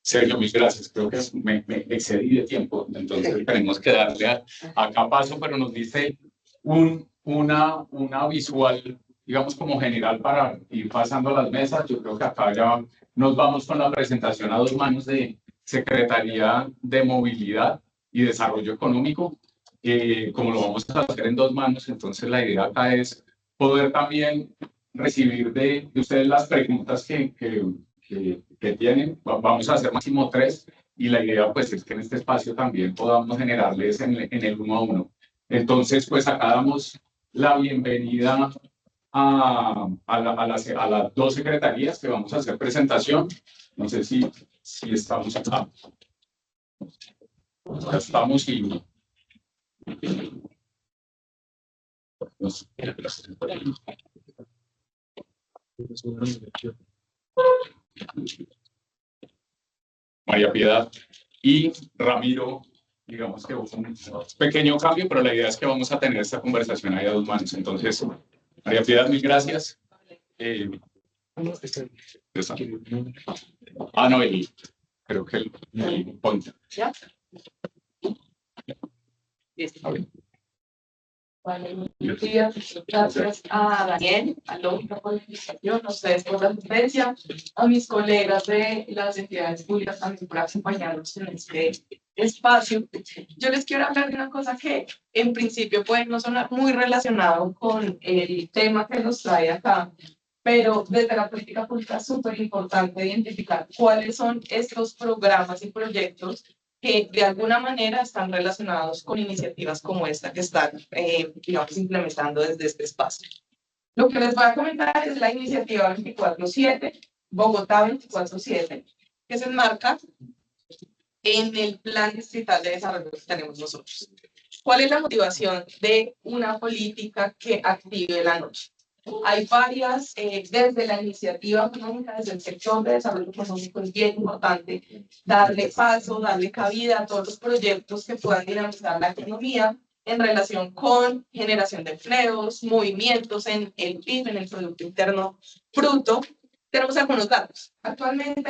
Sergio, mil gracias. Creo que me excedí de tiempo, entonces tenemos que darle acá paso, pero nos dice una visual, digamos, como general para ir pasando las mesas. Yo creo que acá ya nos vamos con la presentación a dos manos de Secretaría de Movilidad y Desarrollo Económico. Como lo vamos a hacer en dos manos, entonces la idea acá es poder también recibir de ustedes las preguntas que tienen. Vamos a hacer máximo 3 y la idea pues es que en este espacio también podamos generarles en el 1 a 1. Entonces pues acá damos la bienvenida a las dos secretarías que vamos a hacer presentación. No sé si estamos acá. Ya estamos y... María Piedad y Ramiro, digamos que hubo un pequeño cambio, pero la idea es que vamos a tener esta conversación ahí a dos manos. Entonces, María Piedad, mil gracias. No, creo que el ponte. ¿Ya? Listo. Vale, buenos días. Gracias a Daniel, a Lógica por la invitación, a ustedes por la asistencia, a mis colegas de las entidades públicas también por acompañarnos en este espacio. Yo les quiero hablar de una cosa que en principio puede no sonar muy relacionado con el tema que nos trae acá, pero desde la política pública es súper importante identificar cuáles son estos programas y proyectos que de alguna manera están relacionados con iniciativas como esta que están, digamos, implementando desde este espacio. Lo que les voy a comentar es la iniciativa 24/7, Bogotá 24/7, que se enmarca en el Plan Distrital de Desarrollo que tenemos nosotros. ¿Cuál es la motivación de una política que active la noche? Hay varias, desde la iniciativa económica, desde el sector de desarrollo económico, es bien importante darle paso, darle cabida a todos los proyectos que puedan dinamizar la economía en relación con generación de empleos, movimientos en el PIB, en el Producto Interno Bruto. Tenemos algunos datos. Actualmente,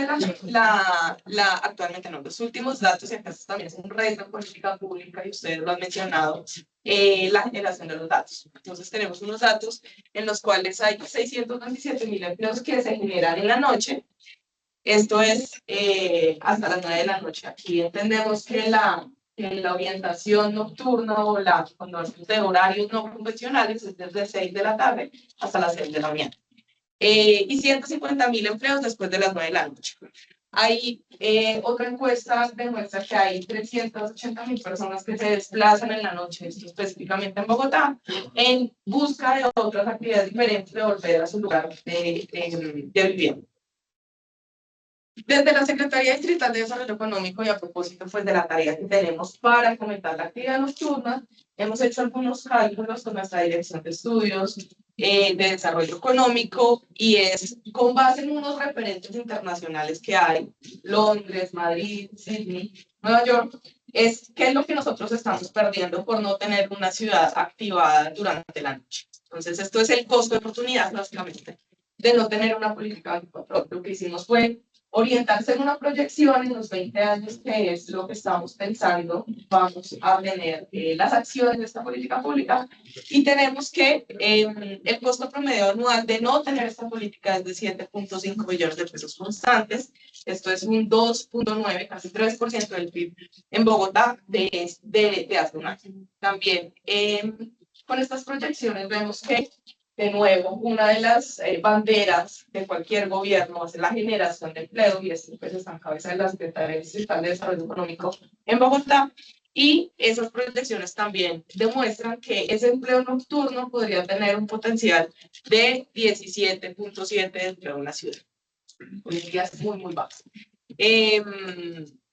actualmente no, los últimos datos, y acá también es un reto en política pública, y ustedes lo han mencionado, la generación de los datos. Entonces, tenemos unos datos en los cuales hay 627.000 empleos que se generan en la noche. Esto es hasta las 9 de la noche. Aquí entendemos que la orientación nocturna o cuando de horarios no convencionales es desde 6 de la tarde hasta las 6 de la mañana. Y 150.000 empleos después de las 9 de la noche. Hay otra encuesta demuestra que hay 380.000 personas que se desplazan en la noche, esto específicamente en Bogotá, en busca de otras actividades diferentes de volver a su lugar de vivienda. Desde la Secretaría Distrital de Desarrollo Económico, y a propósito pues, de la tarea que tenemos para fomentar la actividad nocturna, hemos hecho algunos cálculos con nuestra Dirección de Estudios de Desarrollo Económico, y es con base en unos referentes internacionales que hay, Londres, Madrid, Sydney, Nueva York, es qué es lo que nosotros estamos perdiendo por no tener una ciudad activada durante la noche. Entonces, esto es el costo de oportunidad, básicamente, de no tener una política propia. Lo que hicimos fue orientarse en una proyección en los 20 años, que es lo que estamos pensando, vamos a tener las acciones de esta política pública, y tenemos que el costo promedio anual de no tener esta política es de 7.5 billones de pesos constantes. Esto es un 2.9, casi 3% del PIB en Bogotá de hace un año. También con estas proyecciones vemos que, de nuevo, una de las banderas de cualquier gobierno es la generación de empleo, y esto pues está en cabeza de la Secretaría Distrital de Desarrollo Económico en Bogotá, Y esas proyecciones también demuestran que ese empleo nocturno podría tener un potencial de 17.7 de empleo en la ciudad. Hoy en día es muy bajo.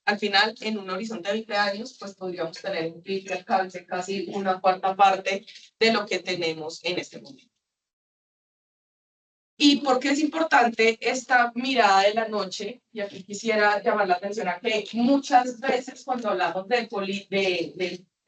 Al final, en un horizonte de 20 años, pues podríamos tener un PIB de alcance casi una cuarta parte de lo que tenemos en este momento. ¿Y por qué es importante esta mirada de la noche? Y aquí quisiera llamar la atención a que muchas veces cuando hablamos de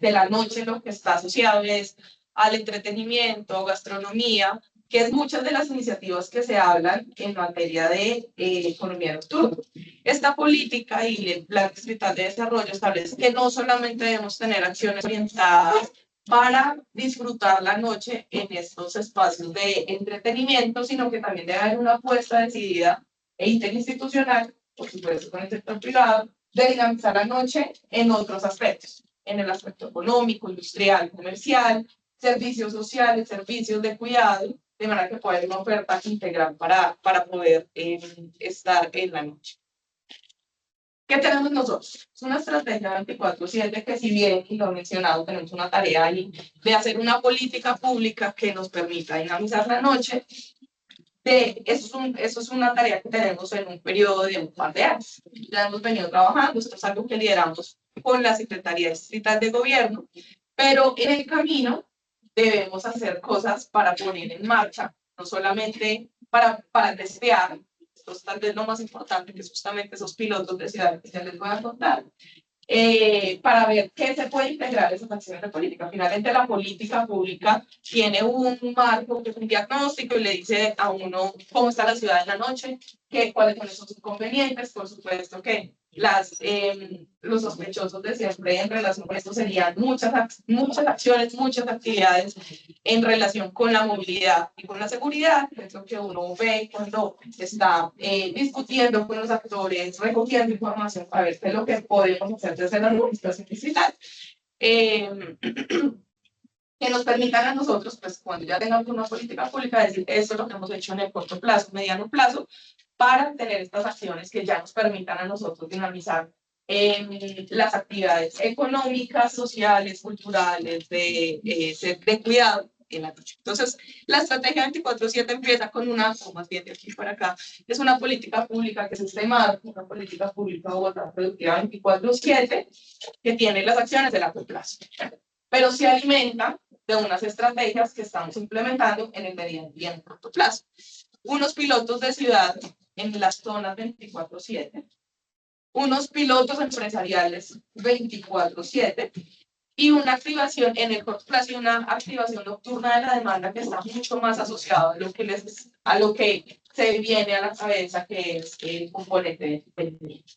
la noche, lo que está asociado es al entretenimiento, gastronomía, que es muchas de las iniciativas que se hablan en materia de economía nocturna. Esta política y el Plan Distrital de Desarrollo establece que no solamente debemos tener acciones orientadas para disfrutar la noche en estos espacios de entretenimiento, sino que también debe haber una apuesta decidida e interinstitucional, por supuesto con el sector privado, de dinamizar la noche en otros aspectos, en el aspecto económico, industrial, comercial, servicios sociales, servicios de cuidado, de manera que pueda haber una oferta integral para poder estar en la noche. ¿Qué tenemos nosotros? Es una estrategia 24/7 que, si bien, y lo he mencionado, tenemos una tarea ahí de hacer una política pública que nos permita dinamizar la noche. Eso es una tarea que tenemos en un periodo de un par de años. Ya hemos venido trabajando, esto es algo que lideramos con la Secretaría Distrital de Gobierno, pero en el camino debemos hacer cosas para poner en marcha, no solamente para testear. Esto es tal vez lo más importante, que es justamente esos pilotos de ciudad que se les voy a contar, para ver qué se puede integrar esas acciones de política. Finalmente, la política pública tiene un marco, un diagnóstico, y le dice a uno cómo está la ciudad en la noche, cuáles son esos inconvenientes. Por supuesto que los sospechosos de siempre en relación con esto serían muchas acciones, muchas actividades en relación con la movilidad y con la seguridad, que es lo que uno ve cuando está discutiendo con los actores, recogiendo información para ver qué es lo que podemos hacer desde la administración distrital. Que nos permitan a nosotros, pues cuando ya tengamos una política pública, decir esto es lo que hemos hecho en el corto plazo, mediano plazo, para tener estas acciones que ya nos permitan a nosotros dinamizar las actividades económicas, sociales, culturales, de cuidado en la noche. Entonces, la estrategia 24/7 empieza con o más bien de aquí para acá, es una política pública que es este marco, una política pública Bogotá Productiva 24/7, que tiene las acciones de largo plazo, pero se alimenta de unas estrategias que estamos implementando en el mediano y en el corto plazo. Unos pilotos de ciudad en las zonas 24/7, unos pilotos empresariales 24/7 y una activación en el corto plazo y una activación nocturna de la demanda que está mucho más asociado a lo que se viene a la cabeza, que es el componente de entretenimiento.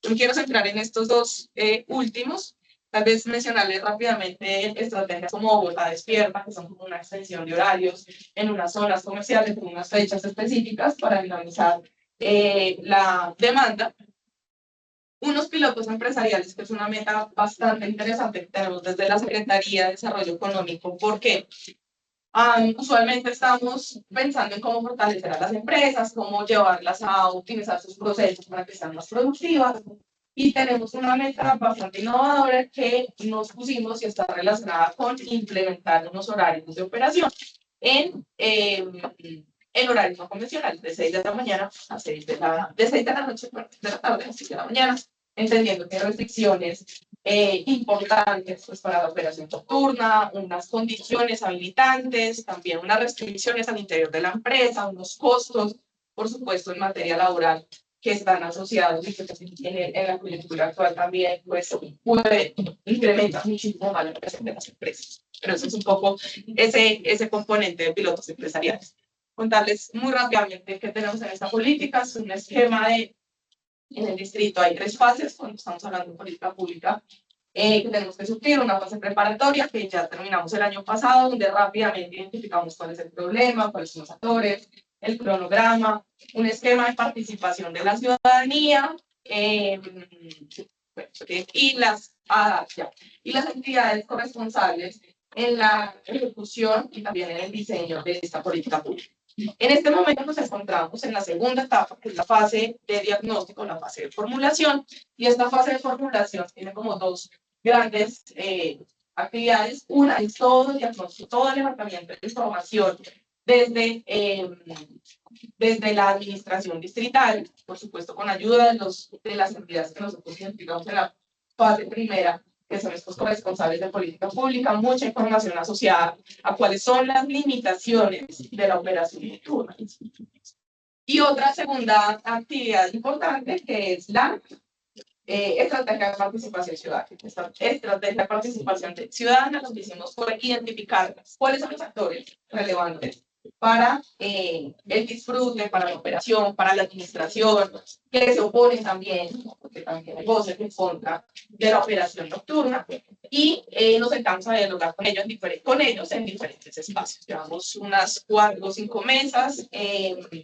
Yo quiero centrar en estos dos últimos. Tal vez mencionarles rápidamente estrategias como Bogotá Despierta, que son como una extensión de horarios en unas zonas comerciales con unas fechas específicas para dinamizar la demanda. Unos pilotos empresariales, que es una meta bastante interesante que tenemos desde la Secretaría de Desarrollo Económico, porque usualmente estamos pensando en cómo fortalecer a las empresas, cómo llevarlas a optimizar sus procesos para que sean más productivas. Y tenemos una meta bastante innovadora que nos pusimos y está relacionada con implementar unos horarios de operación en horarios no convencionales, de 6 de la mañana a 6 de la noche, de la tarde a 6 de la mañana, entendiendo que hay restricciones importantes pues, para la operación nocturna, unas condiciones habilitantes, también unas restricciones al interior de la empresa, unos costos, por supuesto, en materia laboral, que están asociados y que en la coyuntura actual también pues, puede incrementar muchísimo más la presión de las empresas. Pero eso es un poco ese componente de pilotos empresariales. Contarles muy rápidamente qué tenemos en esta política. Es un esquema en el distrito hay 3 fases cuando estamos hablando de política pública que tenemos que sufrir. Una fase preparatoria que ya terminamos el año pasado, donde rápidamente identificamos cuál es el problema, cuáles son los actores, el cronograma, un esquema de participación de la ciudadanía y las entidades corresponsables en la ejecución y también en el diseño de esta política pública. En este momento nos encontramos en la segunda etapa, que es la fase de diagnóstico, la fase de formulación, y esta fase de formulación tiene como 2 grandes actividades. Una es todo el diagnóstico, todo el levantamiento de información desde la administración distrital, por supuesto con ayuda de las entidades que nosotros identificamos en la fase primera, que son estos corresponsables de política pública, mucha información asociada a cuáles son las limitaciones de la operación nocturna. Y otra segunda actividad importante que es la estrategia de participación ciudadana. Esta estrategia de participación ciudadana lo que hicimos fue identificar cuáles son los actores relevantes para el disfrute, para la operación, para la administración, que se oponen también, porque también hay voces en contra de la operación nocturna, y nos sentamos a dialogar con ellos en diferentes espacios. Llevamos unas 4 o 5 mesas,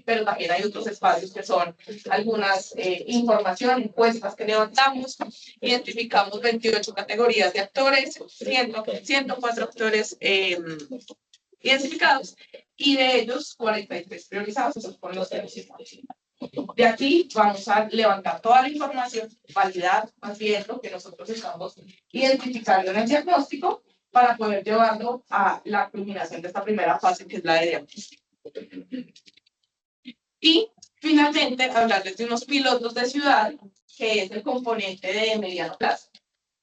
pero también hay otros espacios que son algunas información, encuestas que levantamos, identificamos 28 categorías de actores, 104 actores identificados, y de ellos 43 priorizados, esos son los que nos identificamos. De aquí vamos a levantar toda la información, validar más bien lo que nosotros estamos identificando en el diagnóstico para poder llevarlo a la culminación de esta primera fase, que es la de diagnóstico. Y finalmente hablarles de unos pilotos de ciudad, que es el componente de mediano plazo.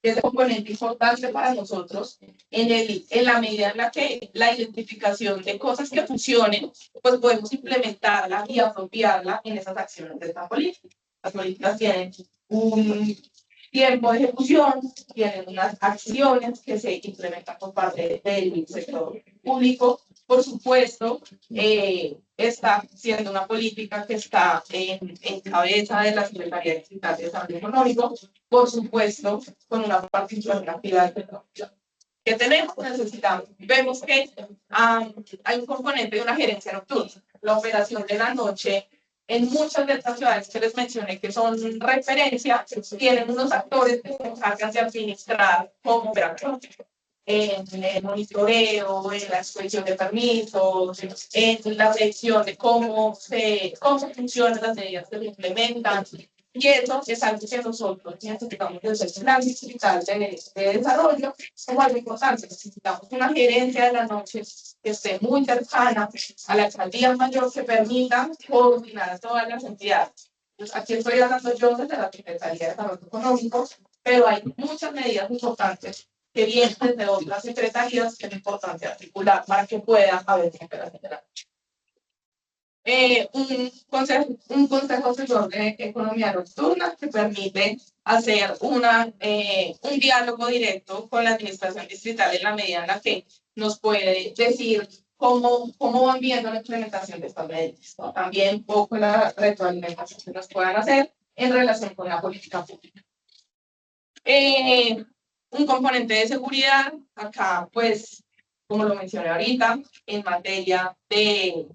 Es un componente importante para nosotros en la medida en la que la identificación de cosas que funcionen, pues podemos implementarla y apropiarla en esas acciones de esta política. Las políticas tienen un tiempo de ejecución, tienen unas acciones que se implementan por parte del sector público. Por supuesto, está siendo una política que está en cabeza de la Secretaría Distrital de Desarrollo Económico, por supuesto, con una participación activa del sector que tenemos, vemos que hay un componente de una gerencia nocturna. La operación de la noche en muchas de estas ciudades que les mencioné que son referencia, tienen unos actores que se encargan de administrar cómo operación. En el monitoreo, en la expedición de permisos, en la revisión de cómo funcionan las medidas que se implementan. Y eso es algo que nosotros necesitamos desde el plan distrital de desarrollo como algo importante. Necesitamos una gerencia de la noche que esté muy cercana a la alcaldía mayor, que permita coordinar a todas las entidades. Pues aquí estoy hablando yo desde la Secretaría de Desarrollo Económico, pero hay muchas medidas importantes que vienen desde otras secretarías que es importante articular para que pueda haber operación de la noche. Un consejo asesor de economía nocturna que permite hacer un diálogo directo con la administración distrital en la medida en la que nos puede decir cómo van viendo la implementación de estas medidas, ¿no? También un poco la retroalimentación que nos puedan hacer en relación con la política pública. Un componente de seguridad, acá pues, como lo mencioné ahorita, en materia de,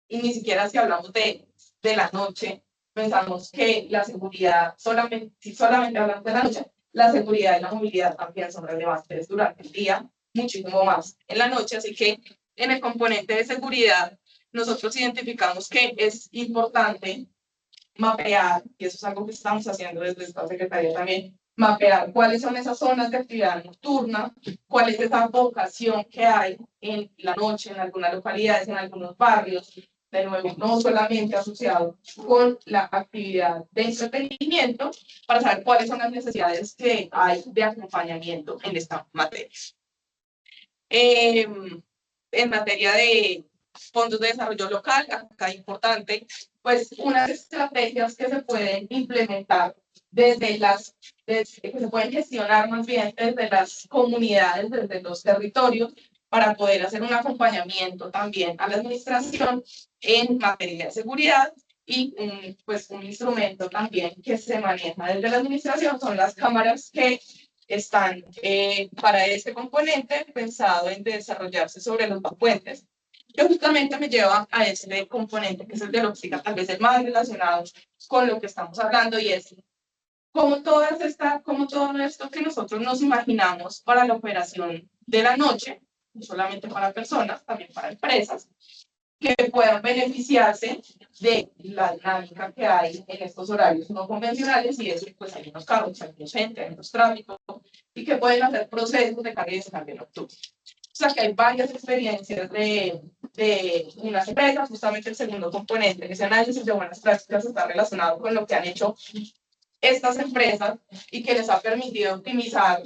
y ni siquiera si hablamos de la noche, pensamos que la seguridad, si solamente hablamos de la noche, la seguridad y la movilidad también son relevantes durante el día, muchísimo más en la noche, así que en el componente de seguridad, nosotros identificamos que es importante mapear, y eso es algo que estamos haciendo desde esta secretaría también, mapear cuáles son esas zonas de actividad nocturna, cuál es esa vocación que hay en la noche, en algunas localidades, en algunos barrios, de nuevo, no solamente asociado con la actividad de entretenimiento, para saber cuáles son las necesidades que hay de acompañamiento en esta materia. En materia de fondos de desarrollo local, acá es importante, pues unas estrategias que se pueden implementar que se pueden gestionar más bien desde las comunidades, desde los territorios, para poder hacer un acompañamiento también a la administración en materia de seguridad. Y pues un instrumento también que se maneja desde la administración son las cámaras que están para este componente pensado en desarrollarse sobre los puentes, que justamente me lleva a este componente que es el de logística, tal vez el más relacionado con lo que estamos hablando, y es como todo esto que nosotros nos imaginamos para la operación de la noche, no solamente para personas, también para empresas, que puedan beneficiarse de la dinámica que hay en estos horarios no convencionales, y es que pues hay unos carros, hay menos gente, hay menos tráfico, y que pueden hacer procesos de carga y descarga nocturna. O sea que hay varias experiencias de unas empresas. Justamente el segundo componente, ese análisis de buenas prácticas, está relacionado con lo que han hecho estas empresas y que les ha permitido optimizar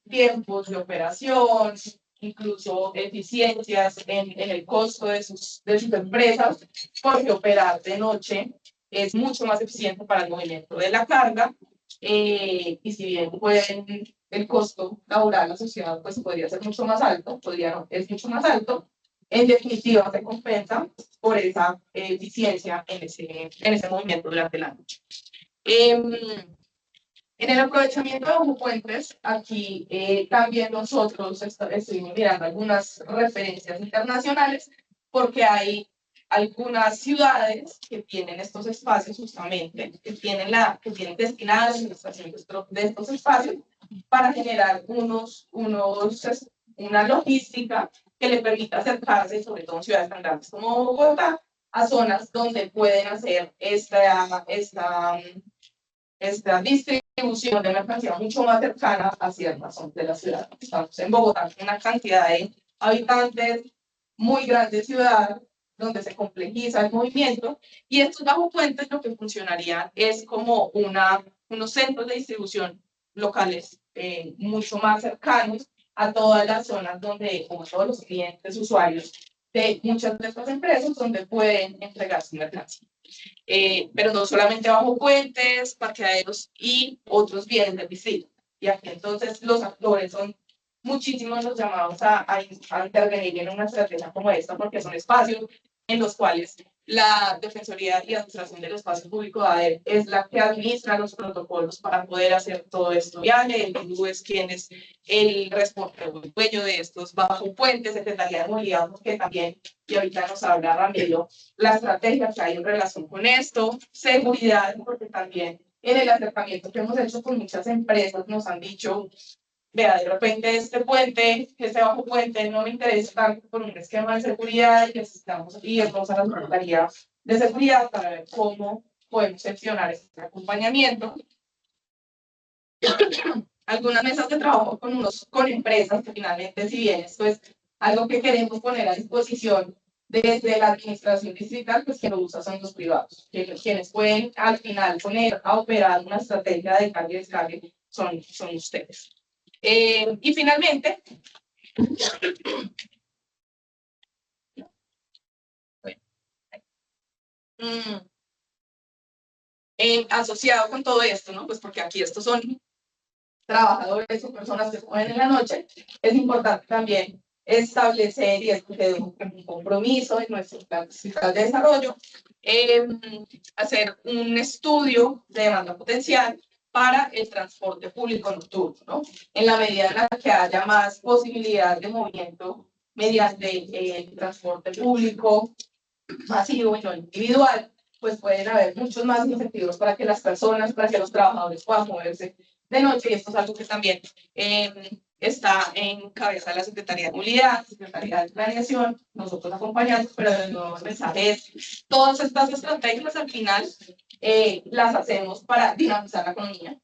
tiempos de operación, incluso eficiencias en el costo de sus empresas, porque operar de noche es mucho más eficiente para el movimiento de la carga, y si bien el costo laboral asociado pues podría ser mucho más alto, es mucho más alto, en definitiva se compensa por esa eficiencia en ese movimiento durante la noche. En el aprovechamiento de bajo puentes, aquí también nosotros estuvimos mirando algunas referencias internacionales, porque hay algunas ciudades que tienen estos espacios justamente, que tienen destinada la administración de estos espacios para generar una logística que le permita acercarse, sobre todo en ciudades tan grandes como Bogotá, a zonas donde pueden hacer esta distribución de mercancía mucho más cercana a ciertas zonas de la ciudad. Estamos en Bogotá, una cantidad de habitantes, muy grande ciudad, donde se complejiza el movimiento, y estos bajo puentes lo que funcionarían es como unos centros de distribución locales mucho más cercanos a todas las zonas donde, como todos los clientes, usuarios de muchas de estas empresas, donde pueden entregar su mercancía. Pero no solamente bajo puentes, parqueaderos y otros bienes del distrito. Y aquí entonces los actores son muchísimos los llamados a intervenir en una estrategia como esta, porque son espacios en los cuales la Defensoría y Administración del Espacio Público ADER es la que administra los protocolos para poder hacer todo esto viable. El INDU es quien es el responsable, el dueño de estos bajo puentes, Secretaría de Movilidad, que también, y ahorita nos habla Ramiro, la estrategia que hay en relación con esto, seguridad, porque también en el acercamiento que hemos hecho con muchas empresas nos han dicho, vea, de repente este bajo puente no me interesa tanto por un esquema de seguridad y necesitamos irnos a la Secretaría de Seguridad para ver cómo podemos gestionar este acompañamiento. Algunas mesas de trabajo con empresas, que finalmente, si bien esto es algo que queremos poner a disposición desde la administración distrital, pues quien lo usa son los privados, quienes pueden al final poner a operar una estrategia de carga y descarga son ustedes. Y finalmente, asociado con todo esto, ¿no? Pues porque aquí estos son trabajadores o personas que pueden en la noche, es importante también establecer, y es un compromiso en nuestro plan fiscal de desarrollo, hacer un estudio de demanda potencial para el transporte público nocturno, ¿no? En la medida en la que haya más posibilidad de movimiento mediante el transporte público masivo y no individual, pues pueden haber muchos más incentivos para que las personas, para que los trabajadores puedan moverse de noche, y esto es algo que también está en cabeza de la Secretaría de Movilidad, Secretaría de Planeación, nosotros acompañamos, pero el nuevo mensaje es, todas estas estrategias al final las hacemos para dinamizar la economía,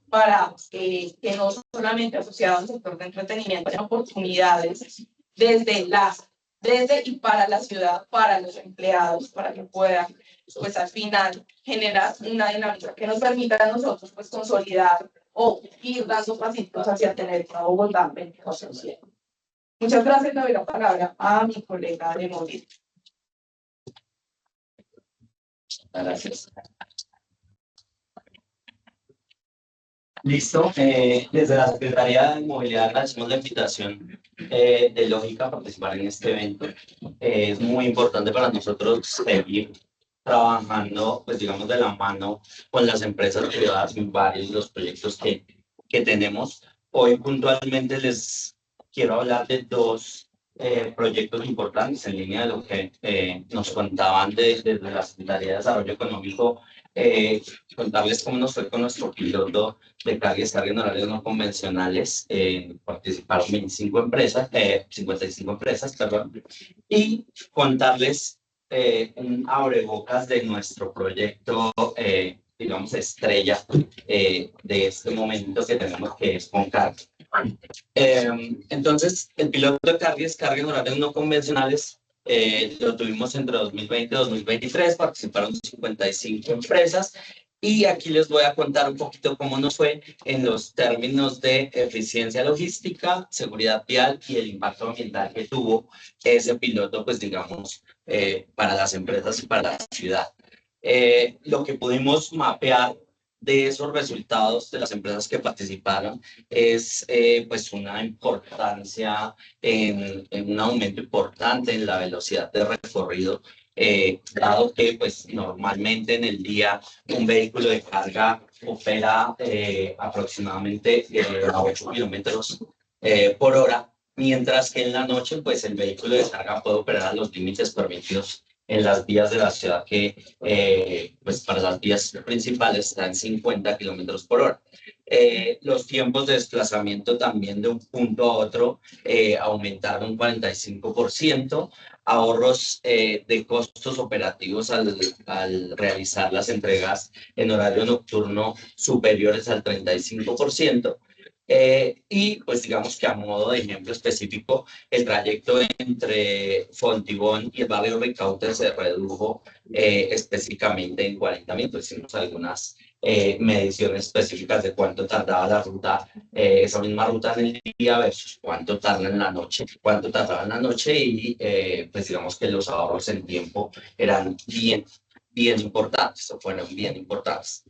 para que no solamente asociados al sector de entretenimiento, haya oportunidades desde y para la ciudad, para los empleados, para que puedan, pues al final, generar una dinámica que nos permita a nosotros, pues, consolidar o ir dando pasitos hacia tener una Bogotá 24/7. Muchas gracias, le doy la palabra a mi colega de Móvil. Gracias. Listo. Desde la Secretaría de Movilidad agradecemos la invitación de Lógica a participar en este evento. Es muy importante para nosotros seguir trabajando, pues digamos, de la mano con las empresas privadas en varios de los proyectos que tenemos. Hoy puntualmente les quiero hablar de dos proyectos importantes en línea de lo que nos contaban desde la Secretaría de Desarrollo Económico. Contarles cómo nos fue con nuestro piloto de carga y descarga en horarios no convencionales. Participaron 55 empresas, 55 empresas, perdón, y contarles un abrebocas de nuestro proyecto, digamos, estrella de este momento que tenemos, que es con carga. Entonces, el piloto de carga es carga en horarios no convencionales. Lo tuvimos entre 2020 y 2023, participaron 55 empresas. Y aquí les voy a contar un poquito cómo nos fue en los términos de eficiencia logística, seguridad vial y el impacto ambiental que tuvo ese piloto, pues digamos, para las empresas y para la ciudad. Lo que pudimos mapear de esos resultados de las empresas que participaron es pues una importancia en un aumento importante en la velocidad de recorrido, dado que pues normalmente en el día un vehículo de carga opera aproximadamente a 8 kilómetros por hora, mientras que en la noche pues el vehículo de carga puede operar a los límites permitidos en las vías de la ciudad, que pues para las vías principales están 50 kilómetros por hora. Los tiempos de desplazamiento también de un punto a otro aumentaron un 45%, ahorros de costos operativos al realizar las entregas en horario nocturno superiores al 35%. Y pues digamos que a modo de ejemplo específico, el trayecto entre Fontibón y el barrio Ricaurte se redujo específicamente en 40 minutos. Hicimos algunas mediciones específicas de cuánto tardaba la ruta, esa misma ruta en el día versus cuánto tarda en la noche, cuánto tardaba en la noche, y pues digamos que los ahorros en tiempo eran bien importantes, o fueron bien importantes.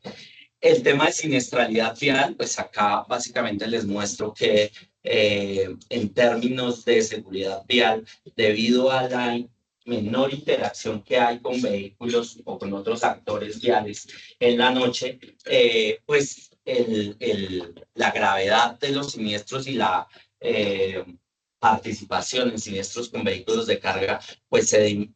El tema de siniestralidad vial, pues acá básicamente les muestro que en términos de seguridad vial, debido a la menor interacción que hay con vehículos o con otros actores viales en la noche, pues la gravedad de los siniestros y la participación en siniestros con vehículos de carga, pues se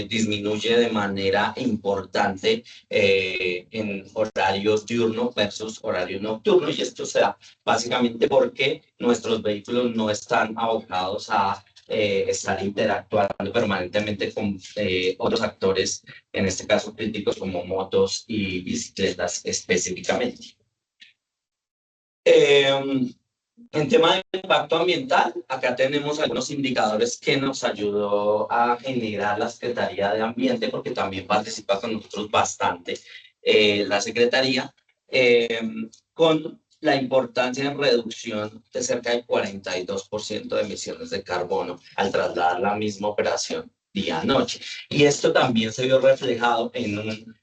disminuye de manera importante en horarios diurno versus horario nocturno, y esto se da básicamente porque nuestros vehículos no están abocados a estar interactuando permanentemente con otros actores, en este caso críticos como motos y bicicletas específicamente. En tema de impacto ambiental, acá tenemos algunos indicadores que nos ayudó a generar la Secretaría de Ambiente, porque también participa con nosotros bastante la Secretaría, con la importancia en reducción de cerca del 42% de emisiones de carbono al trasladar la misma operación día-noche. Y esto también se vio reflejado en un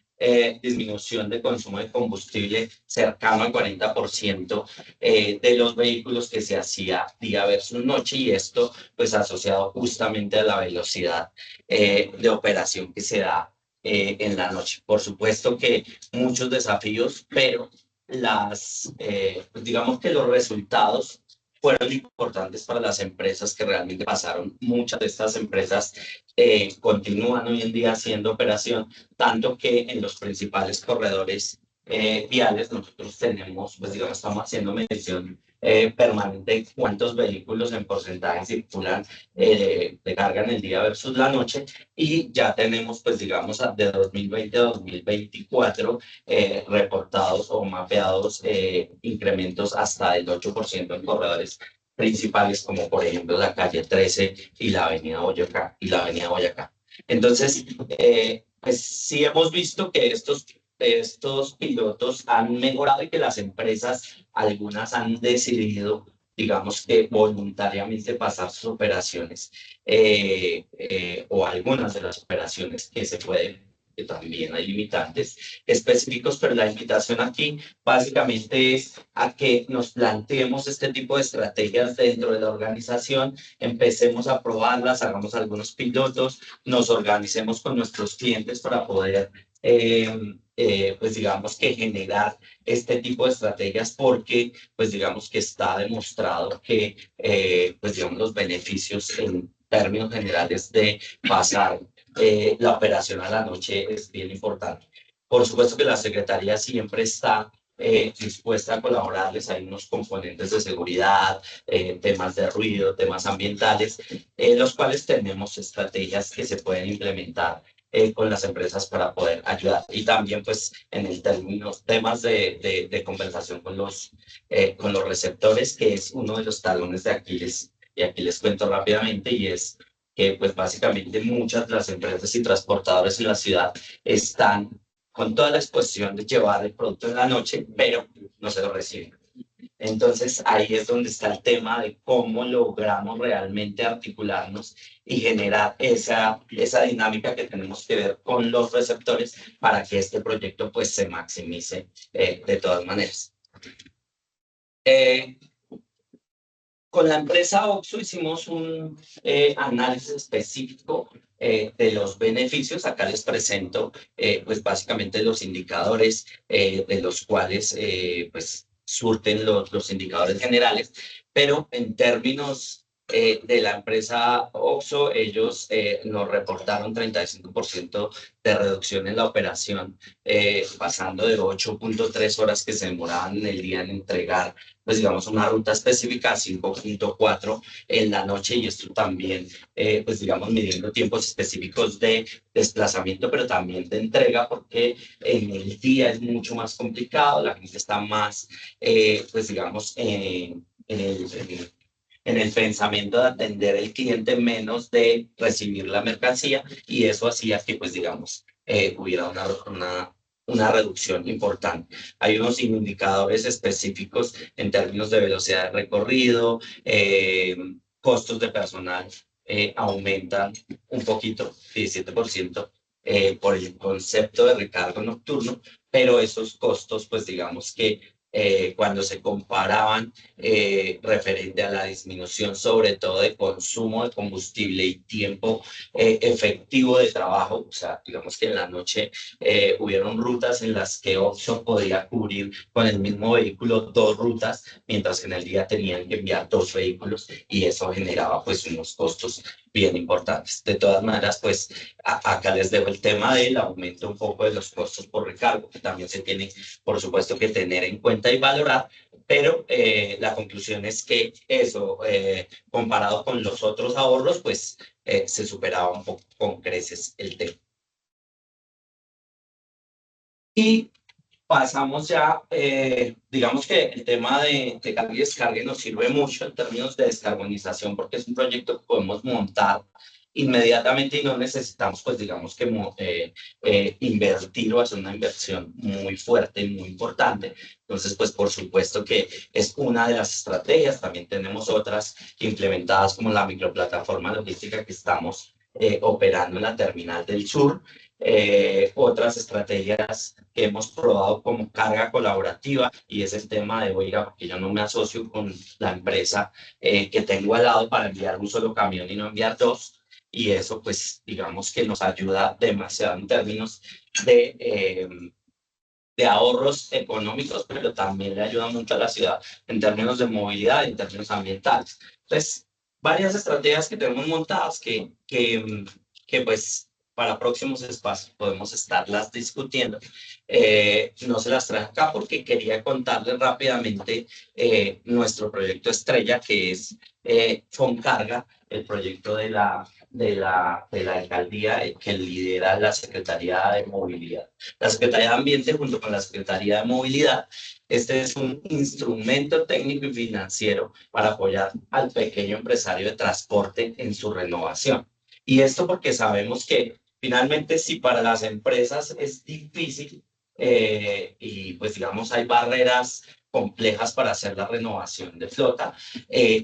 disminución de consumo de combustible cercano al 40% de los vehículos que se hacía día versus noche, y esto pues asociado justamente a la velocidad de operación que se da en la noche. Por supuesto que muchos desafíos, pero pues digamos que los resultados fueron importantes para las empresas que realmente pasaron. Muchas de estas empresas continúan hoy en día haciendo operación, tanto que en los principales corredores viales nosotros tenemos, pues digamos, estamos haciendo medición permanente de cuántos vehículos en porcentaje circulan de carga en el día versus la noche, y ya tenemos, pues digamos, de 2020 a 2024 reportados o mapeados incrementos hasta del 8% en corredores principales, como por ejemplo la calle 13 y la avenida Boyacá. Entonces, pues sí hemos visto que estos pilotos han mejorado y que las empresas, algunas han decidido, digamos que voluntariamente pasar sus operaciones o algunas de las operaciones que se pueden, que también hay limitantes específicos, pero la invitación aquí básicamente es a que nos planteemos este tipo de estrategias dentro de la organización, empecemos a probarlas, hagamos algunos pilotos, nos organicemos con nuestros clientes para poder pues digamos que generar este tipo de estrategias, porque pues digamos que está demostrado que pues digamos los beneficios en términos generales de pasar la operación a la noche es bien importante. Por supuesto que la Secretaría siempre está dispuesta a colaborarles. Hay unos componentes de seguridad, temas de ruido, temas ambientales, los cuales tenemos estrategias que se pueden implementar con las empresas para poder ayudar. Y también pues en el temas de compensación con los receptores, que es uno de los talones de Aquiles. Y aquí les cuento rápidamente, y es que pues básicamente muchas de las empresas y transportadores en la ciudad están con toda la exposición de llevar el producto en la noche, pero no se lo reciben. Entonces ahí es donde está el tema de cómo logramos realmente articularnos y generar esa dinámica que tenemos que ver con los receptores para que este proyecto pues se maximice de todas maneras. Con la empresa OXXO hicimos un análisis específico de los beneficios. Acá les presento pues básicamente los indicadores de los cuales pues surten los indicadores generales, pero en términos de la empresa OXXO, ellos nos reportaron 35% de reducción en la operación, pasando de 8.3 horas que se demoraban en el día en entregar pues digamos una ruta específica a 5.4 en la noche, y esto también pues digamos midiendo tiempos específicos de desplazamiento pero también de entrega, porque en el día es mucho más complicado, la gente está más pues digamos en el pensamiento de atender al cliente menos de recibir la mercancía, y eso hacía que pues digamos hubiera una reducción importante. Hay unos indicadores específicos en términos de velocidad de recorrido, costos de personal aumentan un poquito, 17%, por el concepto de recargo nocturno, pero esos costos, pues digamos que cuando se comparaban referente a la disminución sobre todo de consumo de combustible y tiempo efectivo de trabajo, o sea, digamos que en la noche hubieron rutas en las que OXXO podía cubrir con el mismo vehículo 2 rutas, mientras que en el día tenían que enviar 2 vehículos, y eso generaba pues unos costos bien importantes. De todas maneras, pues acá les dejo el tema del aumento un poco de los costos por recargo, que también se tiene, por supuesto, que tener en cuenta y valorar, pero la conclusión es que eso, comparado con los otros ahorros, pues se superaba un poco con creces el tema. Y pasamos ya, digamos que el tema de carga y descarga nos sirve mucho en términos de descarbonización, porque es un proyecto que podemos montar inmediatamente y no necesitamos, pues digamos que invertir o hacer una inversión muy fuerte y muy importante. Entonces, pues por supuesto que es una de las estrategias. También tenemos otras implementadas como la microplataforma logística que estamos operando en la terminal del sur. Otras estrategias que hemos probado como carga colaborativa, y es el tema de, oiga, porque yo no me asocio con la empresa que tengo al lado para enviar un solo camión y no enviar 2, y eso pues digamos que nos ayuda demasiado en términos de ahorros económicos, pero también le ayuda mucho a la ciudad en términos de movilidad y en términos ambientales. Entonces, varias estrategias que tenemos montadas que pues para próximos espacios podemos estarlas discutiendo. No se las traje acá porque quería contarles rápidamente nuestro proyecto estrella, que es Foncarga, el proyecto de la alcaldía que lidera la Secretaría de Movilidad. La Secretaría de Ambiente junto con la Secretaría de Movilidad. Este es un instrumento técnico y financiero para apoyar al pequeño empresario de transporte en su renovación. Y esto porque sabemos que finalmente si para las empresas es difícil y pues digamos hay barreras complejas para hacer la renovación de flota,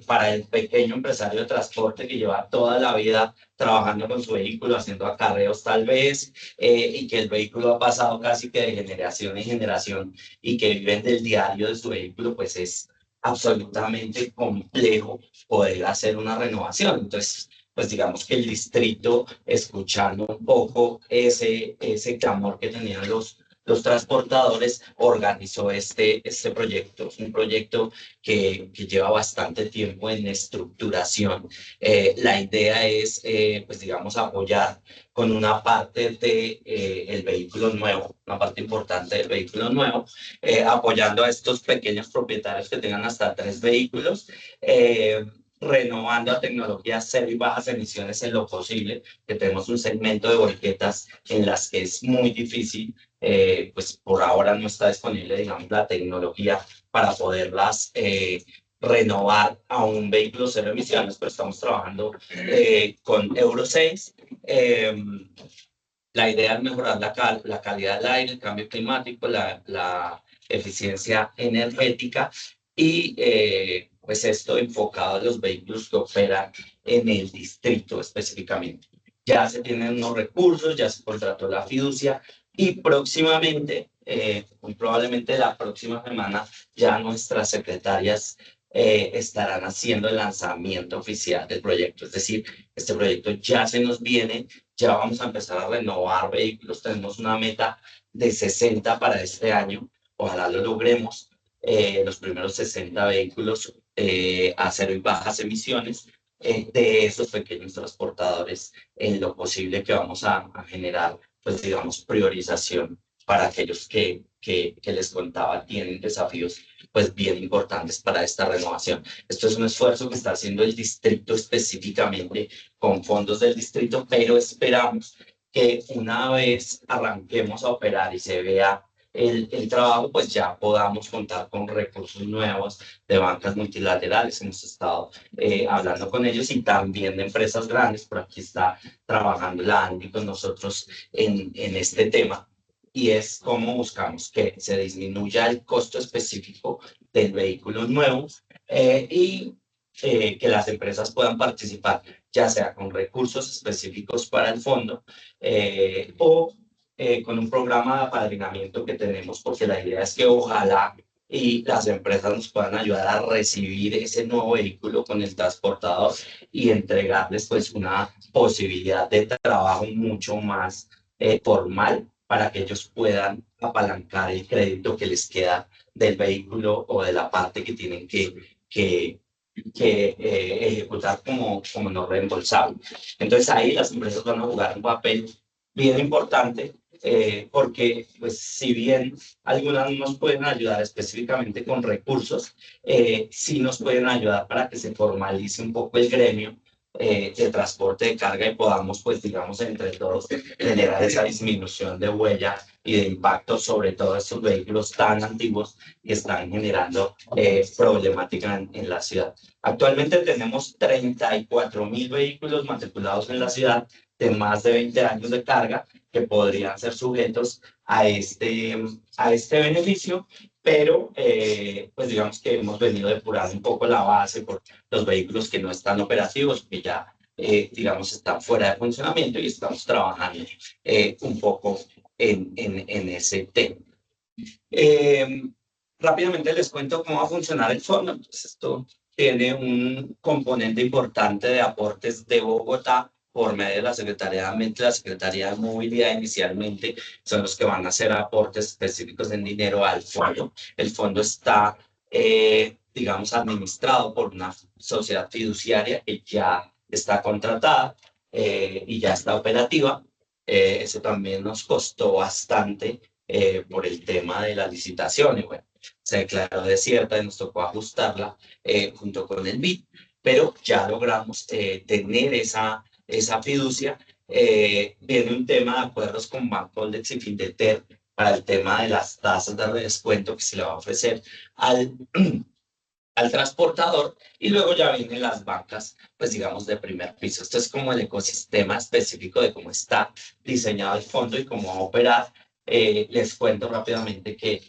para el pequeño empresario de transporte que lleva toda la vida trabajando con su vehículo, haciendo acarreos tal vez, y que el vehículo ha pasado casi que de generación en generación y que viven del diario de su vehículo, pues es absolutamente complejo poder hacer una renovación. Entonces, pues digamos que el distrito, escuchando un poco ese clamor que tenían los transportadores, organizó este proyecto. Es un proyecto que lleva bastante tiempo en estructuración. La idea es, pues digamos, apoyar con una parte del vehículo nuevo, una parte importante del vehículo nuevo, apoyando a estos pequeños propietarios que tengan hasta 3 vehículos, renovando a tecnologías cero y bajas emisiones en lo posible, que tenemos un segmento de volquetas en las que es muy difícil, pues por ahora no está disponible, digamos, la tecnología para poderlas renovar a un vehículo cero emisiones, pero estamos trabajando con Euro 6. La idea es mejorar la calidad del aire, el cambio climático, la eficiencia energética y pues esto enfocado a los vehículos que operan en el distrito específicamente. Ya se tienen unos recursos, ya se contrató la fiducia y próximamente, muy probablemente la próxima semana, ya nuestras secretarias estarán haciendo el lanzamiento oficial del proyecto. Es decir, este proyecto ya se nos viene, ya vamos a empezar a renovar vehículos. Tenemos una meta de 60 para este año. Ojalá lo logremos. Los primeros 60 vehículos a cero y bajas emisiones de esos pequeños transportadores en lo posible que vamos a generar, pues digamos, priorización para aquellos que les contaba tienen desafíos pues bien importantes para esta renovación. Esto es un esfuerzo que está haciendo el distrito específicamente con fondos del distrito, pero esperamos que una vez arranquemos a operar y se vea el trabajo, pues ya podamos contar con recursos nuevos de bancas multilaterales. Hemos estado hablando con ellos y también de empresas grandes. Por aquí está trabajando la Andy con nosotros en este tema. Y es cómo buscamos que se disminuya el costo específico del vehículo nuevo y que las empresas puedan participar, ya sea con recursos específicos para el fondo o con un programa de apadrinamiento que tenemos, porque la idea es que ojalá y las empresas nos puedan ayudar a recibir ese nuevo vehículo con el transportador y entregarles pues una posibilidad de trabajo mucho más formal para que ellos puedan apalancar el crédito que les queda del vehículo o de la parte que tienen que ejecutar como no reembolsable. Entonces ahí las empresas van a jugar un papel bien importante porque pues si bien algunas nos pueden ayudar específicamente con recursos, sí nos pueden ayudar para que se formalice un poco el gremio de transporte de carga y podamos, pues, digamos, entre todos generar esa disminución de huella y de impacto sobre todo estos vehículos tan antiguos que están generando problemática en la ciudad. Actualmente tenemos 34.000 vehículos matriculados en la ciudad de más de 20 años de carga que podrían ser sujetos a este beneficio, pero pues digamos que hemos venido depurando un poco la base por los vehículos que no están operativos, que ya digamos están fuera de funcionamiento y estamos trabajando un poco en ese tema. Rápidamente les cuento cómo va a funcionar el fondo. Entonces, esto tiene un componente importante de aportes de Bogotá por medio de la Secretaría de Ambiente y la Secretaría de Movilidad. Inicialmente son los que van a hacer aportes específicos en dinero al fondo. El fondo está, digamos, administrado por una sociedad fiduciaria que ya está contratada y ya está operativa. Eso también nos costó bastante por el tema de la licitación. Y bueno, se declaró desierta y nos tocó ajustarla junto con el BID, pero ya logramos tener esa fiducia. Viene un tema de acuerdos con Bancoldex y Findeter para el tema de las tasas de descuento que se le va a ofrecer al transportador, y luego ya vienen las bancas, pues digamos, de primer piso. Esto es como el ecosistema específico de cómo está diseñado el fondo y cómo va a operar. Les cuento rápidamente que,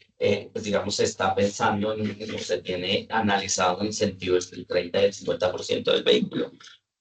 pues digamos, se está pensando en, se tiene analizado un incentivo del 30 y el 50% del vehículo,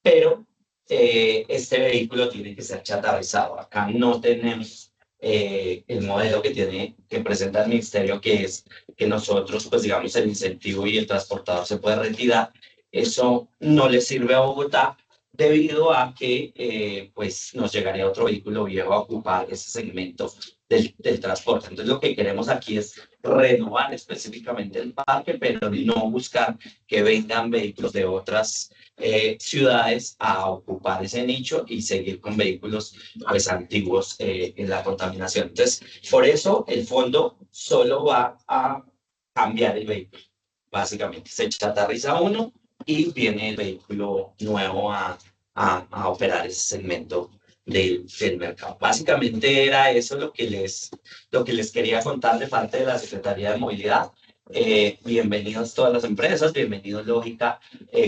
pero este vehículo tiene que ser chatarrizado. Acá no tenemos el modelo que presenta el ministerio, que es que nosotros, pues digamos, el incentivo y el transportador se puede retirar. Eso no le sirve a Bogotá debido a que pues nos llegaría otro vehículo viejo a ocupar ese segmento del transporte. Entonces lo que queremos aquí es renovar específicamente el parque, pero no buscar que vengan vehículos de otras ciudades a ocupar ese nicho y seguir con vehículos pues antiguos en la contaminación. Entonces, por eso el fondo solo va a cambiar el vehículo. Básicamente, se chatarriza uno y viene el vehículo nuevo a operar ese segmento del mercado. Básicamente era eso lo que les quería contar de parte de la Secretaría de Movilidad. Bienvenidos todas las empresas, bienvenidos Lógica,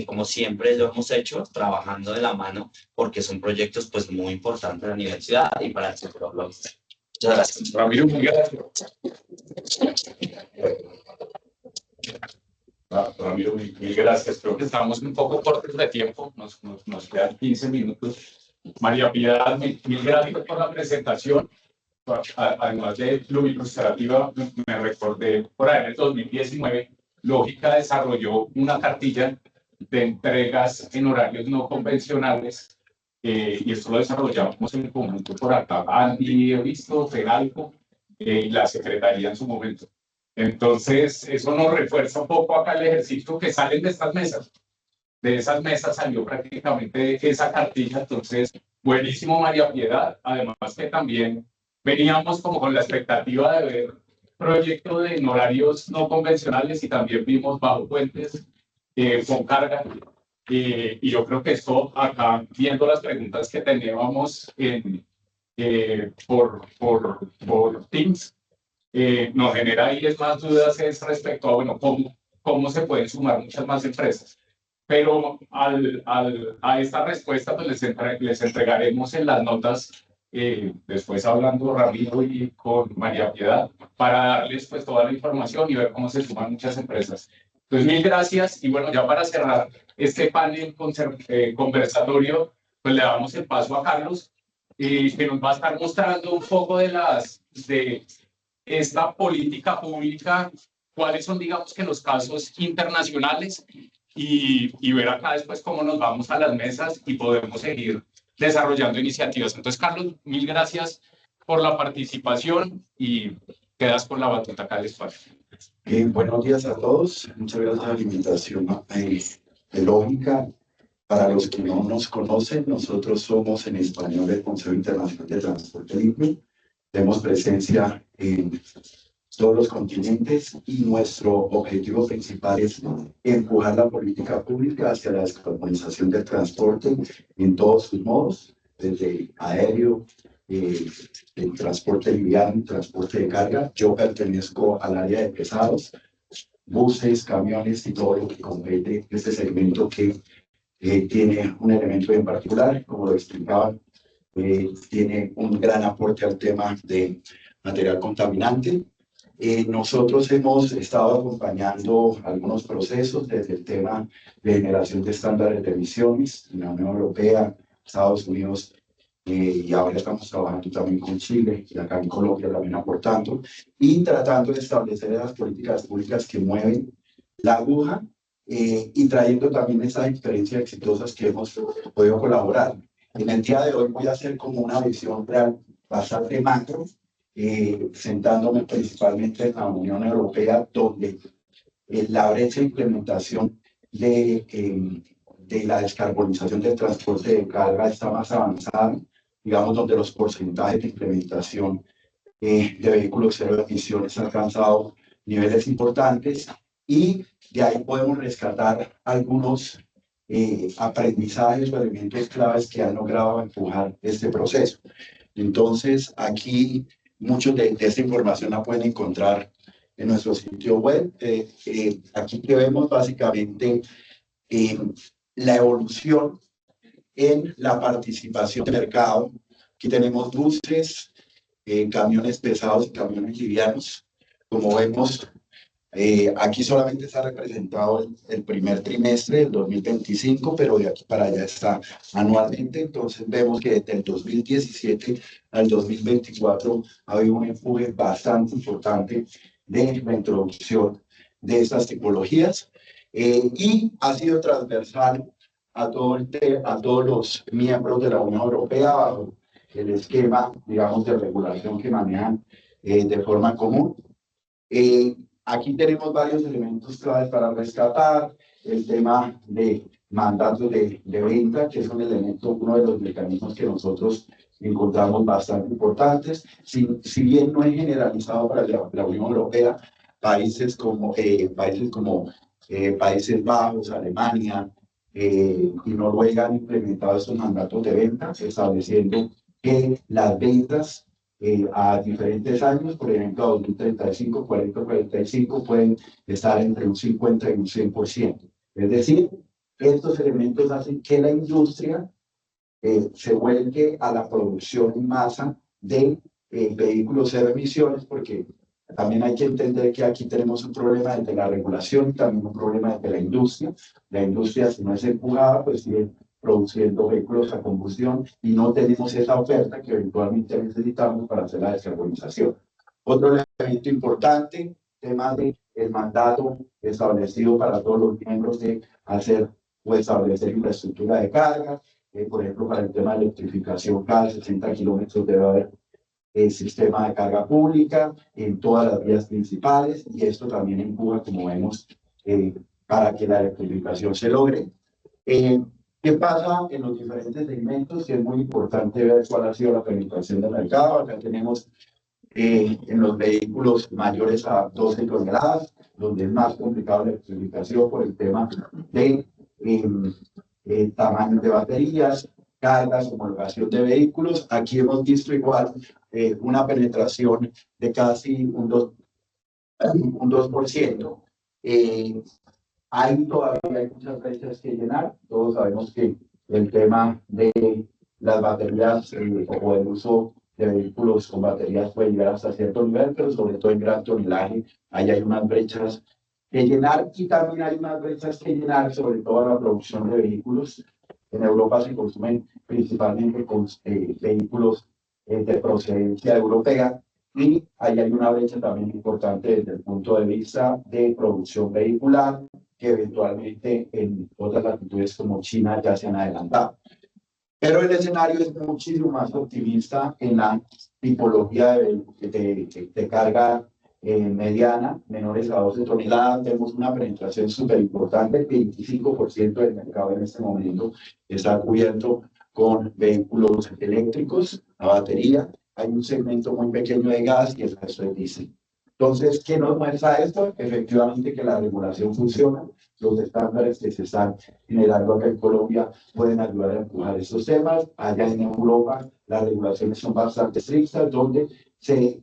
como siempre lo hemos hecho, trabajando de la mano, porque son proyectos pues muy importantes a nivel ciudad y para el sector logístico. Muchas gracias. Ramiro, muy gracias. Ramiro, mil gracias. Creo que estamos un poco cortos de tiempo, nos quedan 15 minutos. María Piedad, mil gracias por la presentación. Además de lo ilustrativa, me recordé por ahí en el 2019, Lógica desarrolló una cartilla de entregas en horarios no convencionales, y esto lo desarrollamos en conjunto por acá, Andy, he visto, Fedalco, y la Secretaría en su momento. Entonces, eso nos refuerza un poco acá el ejercicio que salen de estas mesas. De esas mesas salió prácticamente esa cartilla, entonces, buenísimo María Piedad, además que también veníamos como con la expectativa de ver proyectos en horarios no convencionales y también vimos bajo puentes con carga. Y yo creo que esto acá, viendo las preguntas que teníamos por Teams, nos genera ahí más dudas es respecto a, bueno, cómo se pueden sumar muchas más empresas. Pero a esta respuesta pues les entregaremos en las notas, después hablando Ramiro y con María Piedad, para darles pues toda la información y ver cómo se suman muchas empresas. Entonces, mil gracias. Y bueno, ya para cerrar este panel conversatorio, pues le damos el paso a Carlos, que nos va a estar mostrando un poco de esta política pública, cuáles son, digamos, que los casos internacionales y ver acá después cómo nos vamos a las mesas y podemos seguir desarrollando iniciativas. Entonces, Carlos, mil gracias por la participación y quedas con la batuta acá del espacio. Buenos días a todos. Muchas gracias por la invitación de Lógica. Para los que no nos conocen, nosotros somos en español el Consejo Internacional de Transporte Limpio. Tenemos presencia en todos los continentes y nuestro objetivo principal es empujar la política pública hacia la descarbonización del transporte en todos sus modos, desde aéreo, el transporte liviano, transporte de carga. Yo pertenezco al área de pesados, buses, camiones y todo lo que compete este segmento que tiene un elemento en particular, como lo explicaban, tiene un gran aporte al tema de material contaminante. Nosotros hemos estado acompañando algunos procesos desde el tema de generación de estándares de emisiones en la Unión Europea, Estados Unidos, y ahora estamos trabajando también con Chile y acá en Colombia también aportando y tratando de establecer las políticas públicas que mueven la aguja y trayendo también esas experiencias exitosas que hemos podido colaborar. En el día de hoy voy a hacer como una visión real bastante macro, sentándome principalmente en la Unión Europea, donde la brecha de implementación de la descarbonización del transporte de carga está más avanzada, digamos, donde los porcentajes de implementación de vehículos cero emisiones han alcanzado niveles importantes y de ahí podemos rescatar algunos aprendizajes o elementos claves que han logrado empujar este proceso. Entonces, aquí muchos de esta información la pueden encontrar en nuestro sitio web. Aquí que vemos básicamente la evolución en la participación de mercado. Aquí tenemos buses, camiones pesados y camiones livianos. Como vemos, aquí solamente está representado el primer trimestre del 2025, pero de aquí para allá está anualmente. Entonces vemos que desde el 2017 al 2024 ha habido un empuje bastante importante de la introducción de estas tipologías y ha sido transversal a todos los miembros de la Unión Europea bajo el esquema, digamos, de regulación que manejan de forma común. Aquí tenemos varios elementos claves para rescatar: el tema de mandatos de venta, que es un elemento, uno de los mecanismos que nosotros encontramos bastante importantes. Si bien no es generalizado para la Unión Europea, países como Países Bajos, Alemania y Noruega han implementado estos mandatos de venta, estableciendo que las ventas a diferentes años, por ejemplo, a 2035, 40-45, pueden estar entre un 50 y un 100%. Es decir, estos elementos hacen que la industria se vuelque a la producción en masa de vehículos cero emisiones, porque también hay que entender que aquí tenemos un problema entre la regulación y también un problema entre la industria. La industria, si no es empujada, pues sigue produciendo vehículos a combustión y no tenemos esa oferta que eventualmente necesitamos para hacer la descarbonización. Otro elemento importante, tema del mandato establecido para todos los miembros de hacer o establecer infraestructura de carga. Por ejemplo, para el tema de electrificación, cada 60 kilómetros debe haber sistema de carga pública en todas las vías principales, y esto también empuja, como vemos, para que la electrificación se logre. ¿Qué pasa en los diferentes segmentos? Que es muy importante ver cuál ha sido la penetración del mercado. Acá tenemos en los vehículos mayores a 12 toneladas, donde es más complicado la electrificación por el tema de tamaños de baterías, cargas, homologación de vehículos. Aquí hemos visto igual una penetración de casi un 2%. Ahí todavía hay muchas brechas que llenar. Todos sabemos que el tema de las baterías o el uso de vehículos con baterías puede llegar hasta cierto nivel, pero sobre todo en gran tonelaje, ahí hay unas brechas que llenar, y también hay unas brechas que llenar, sobre todo en la producción de vehículos. En Europa se consumen principalmente con vehículos de procedencia europea, y ahí hay una brecha también importante desde el punto de vista de producción vehicular, que eventualmente en otras latitudes como China ya se han adelantado. Pero el escenario es muchísimo más optimista en la tipología de carga mediana, menores a 12 toneladas. Tenemos una penetración súper importante, el 25% del mercado en este momento está cubierto con vehículos eléctricos a batería. Hay un segmento muy pequeño de gas y el resto es diésel. Entonces, ¿qué nos muestra esto? Efectivamente que la regulación funciona. Los estándares que se están generando acá en Colombia pueden ayudar a empujar estos temas. Allá en Europa las regulaciones son bastante estrictas, donde se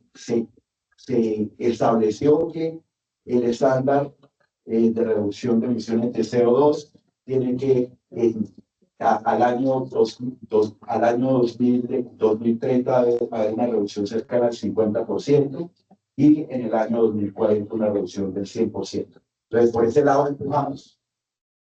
estableció que el estándar de reducción de emisiones de CO2 tiene que al año 2030 debe haber una reducción cercana al 50%, y en el año 2040 una reducción del 100%. Entonces, por ese lado empujamos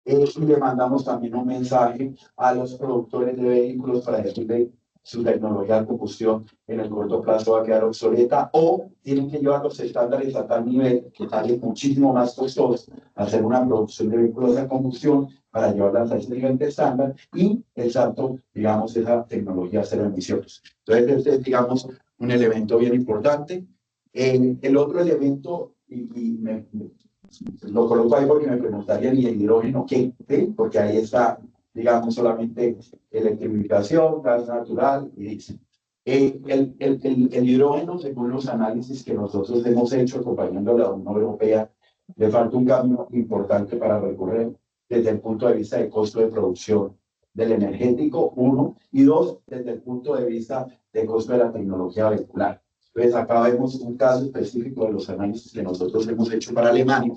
y le mandamos también un mensaje a los productores de vehículos para decirle su tecnología de combustión en el corto plazo va a quedar obsoleta, o tienen que llevar los estándares a tal nivel que sale muchísimo más costoso hacer una producción de vehículos de combustión para llevarlas a ese nivel de estándar, y el salto, digamos, esa tecnología cero emisiones. Entonces, este es, digamos, un elemento bien importante. El otro elemento, lo coloco ahí porque me preguntarían, ¿y el hidrógeno qué? ¿Sí? Porque ahí está, digamos, solamente electrificación, gas natural y diésel. El hidrógeno, según los análisis que nosotros hemos hecho acompañando a la Unión Europea, le falta un camino importante para recorrer desde el punto de vista de costo de producción del energético, uno, y dos, desde el punto de vista de costo de la tecnología vehicular. Entonces, acá vemos un caso específico de los análisis que nosotros hemos hecho para Alemania,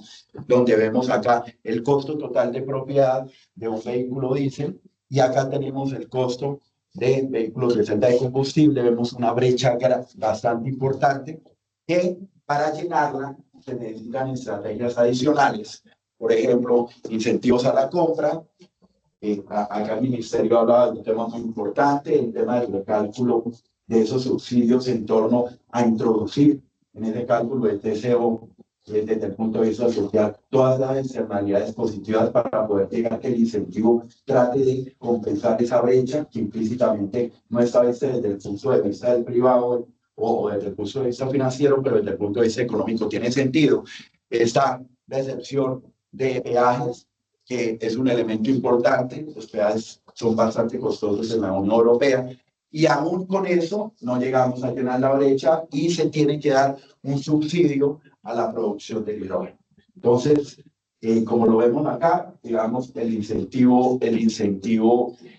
donde vemos acá el costo total de propiedad de un vehículo diésel, y acá tenemos el costo de vehículos de celda de combustible. Vemos una brecha bastante importante que para llenarla se necesitan estrategias adicionales. Por ejemplo, incentivos a la compra. Acá el ministerio hablaba de un tema muy importante, el tema del recálculo de esos subsidios en torno a introducir en ese cálculo del TCO, desde el punto de vista social, todas las externalidades positivas para poder llegar a que el incentivo trate de compensar esa brecha que implícitamente no está vista desde el punto de vista del privado o desde el punto de vista financiero, pero desde el punto de vista económico tiene sentido. Esta decepción de peajes, que es un elemento importante, los peajes son bastante costosos en la Unión Europea, y aún con eso no llegamos a llenar la brecha y se tiene que dar un subsidio a la producción de hidrógeno. Entonces, como lo vemos acá, digamos, el incentivo,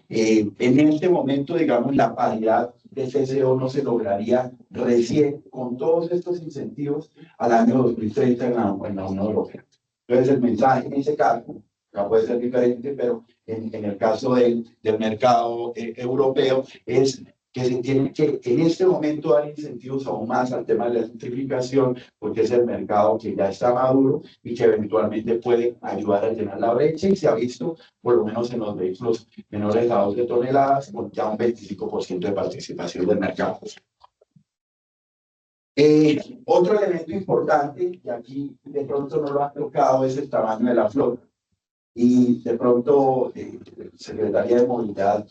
en este momento, digamos, la paridad de TCO no se lograría recién con todos estos incentivos al año 2030 en la Unión Europea. Entonces, el mensaje en ese caso, ya puede ser diferente, pero en el caso del mercado europeo, es que se tiene que en este momento dar incentivos aún más al tema de la electrificación, porque es el mercado que ya está maduro y que eventualmente puede ayudar a llenar la brecha, y se ha visto, por lo menos en los vehículos menores a 12 toneladas, con ya un 25% de participación del mercado. Otro elemento importante, y aquí de pronto no lo han tocado, es el tamaño de la flota. Y de pronto, Secretaría de Movilidad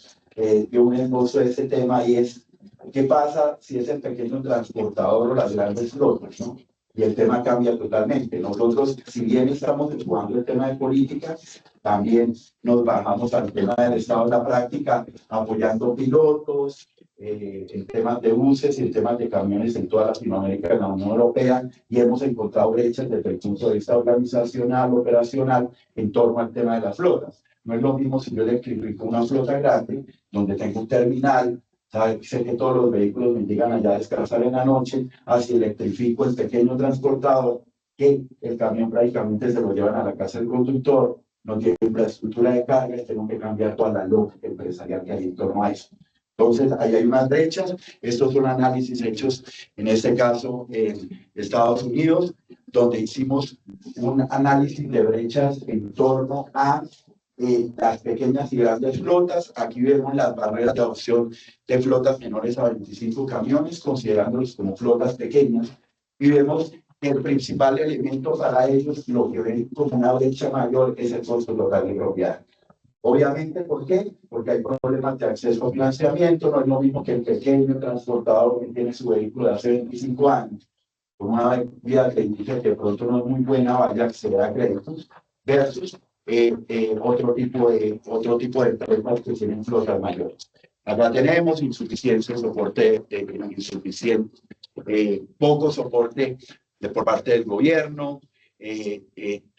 dio un esbozo de este tema, y es, ¿qué pasa si es el pequeño transportador o las grandes flotas, ¿no? Y el tema cambia totalmente. Nosotros, si bien estamos jugando el tema de política, también nos bajamos al tema del estado de la práctica, apoyando pilotos, en temas de buses y en temas de camiones en toda Latinoamérica, en la Unión Europea, y hemos encontrado brechas desde el punto de vista organizacional, operacional, en torno al tema de las flotas. No es lo mismo si yo electrifico una flota grande, donde tengo un terminal, sé que todos los vehículos me llegan allá a descansar en la noche, así electrifico el pequeño transportador, que el camión prácticamente se lo llevan a la casa del conductor, no tiene infraestructura de carga, y tengo que cambiar toda la lógica empresarial que hay en torno a eso. Entonces, ahí hay unas brechas. Estos son análisis hechos, en este caso, en Estados Unidos, donde hicimos un análisis de brechas en torno a las pequeñas y grandes flotas. Aquí vemos las barreras de adopción de flotas menores a 25 camiones, considerándolos como flotas pequeñas, y vemos que el principal elemento para ellos, lo que ven como una brecha mayor, es el costo total de propiedad. Obviamente, ¿por qué? Porque hay problemas de acceso a financiamiento. No es lo mismo que el pequeño transportador que tiene su vehículo de hace 25 años, con una vida crediticia que de pronto no es muy buena, vaya a acceder a créditos, versus otro tipo de empresas que tienen flotas mayores. Acá tenemos insuficiencia de soporte, poco soporte por parte del gobierno,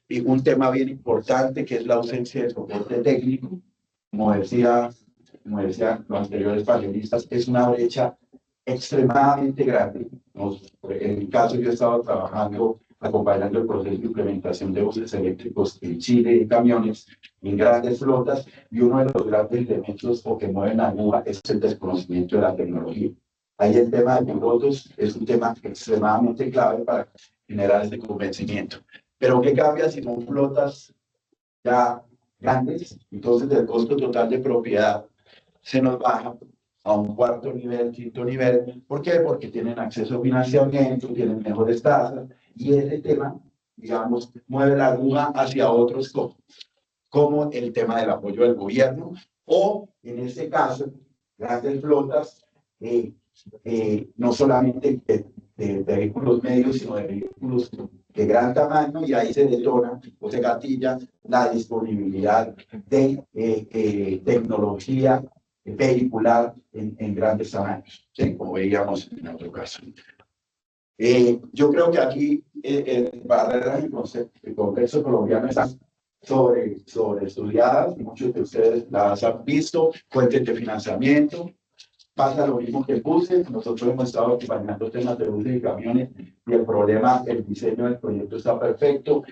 y un tema bien importante, que es la ausencia de soporte técnico. Como decían los anteriores panelistas, es una brecha extremadamente grande. En mi caso, yo he estado trabajando, acompañando el proceso de implementación de buses eléctricos en Chile, y camiones, en grandes flotas, y uno de los grandes elementos que mueven a Cuba es el desconocimiento de la tecnología. Ahí el tema de pilotos es un tema extremadamente clave para generar este convencimiento. Pero ¿qué cambia si son flotas ya grandes? Entonces el costo total de propiedad se nos baja a un cuarto nivel, quinto nivel. ¿Por qué? Porque tienen acceso a financiamiento, tienen mejores tasas, y ese tema, digamos, mueve la aguja hacia otros como el tema del apoyo del gobierno, o en este caso, grandes flotas, no solamente de vehículos medios, sino de vehículos de gran tamaño, y ahí se detona o se gatilla la disponibilidad de tecnología vehicular en grandes tamaños, ¿sí? Como veíamos en otro caso. Yo creo que aquí barreras y contexto colombiano están sobre estudiadas, y muchos de ustedes las han visto. Fuentes de financiamiento. Pasa lo mismo que buses. Nosotros hemos estado acompañando temas de buses y camiones, y el problema, el diseño del proyecto está perfecto.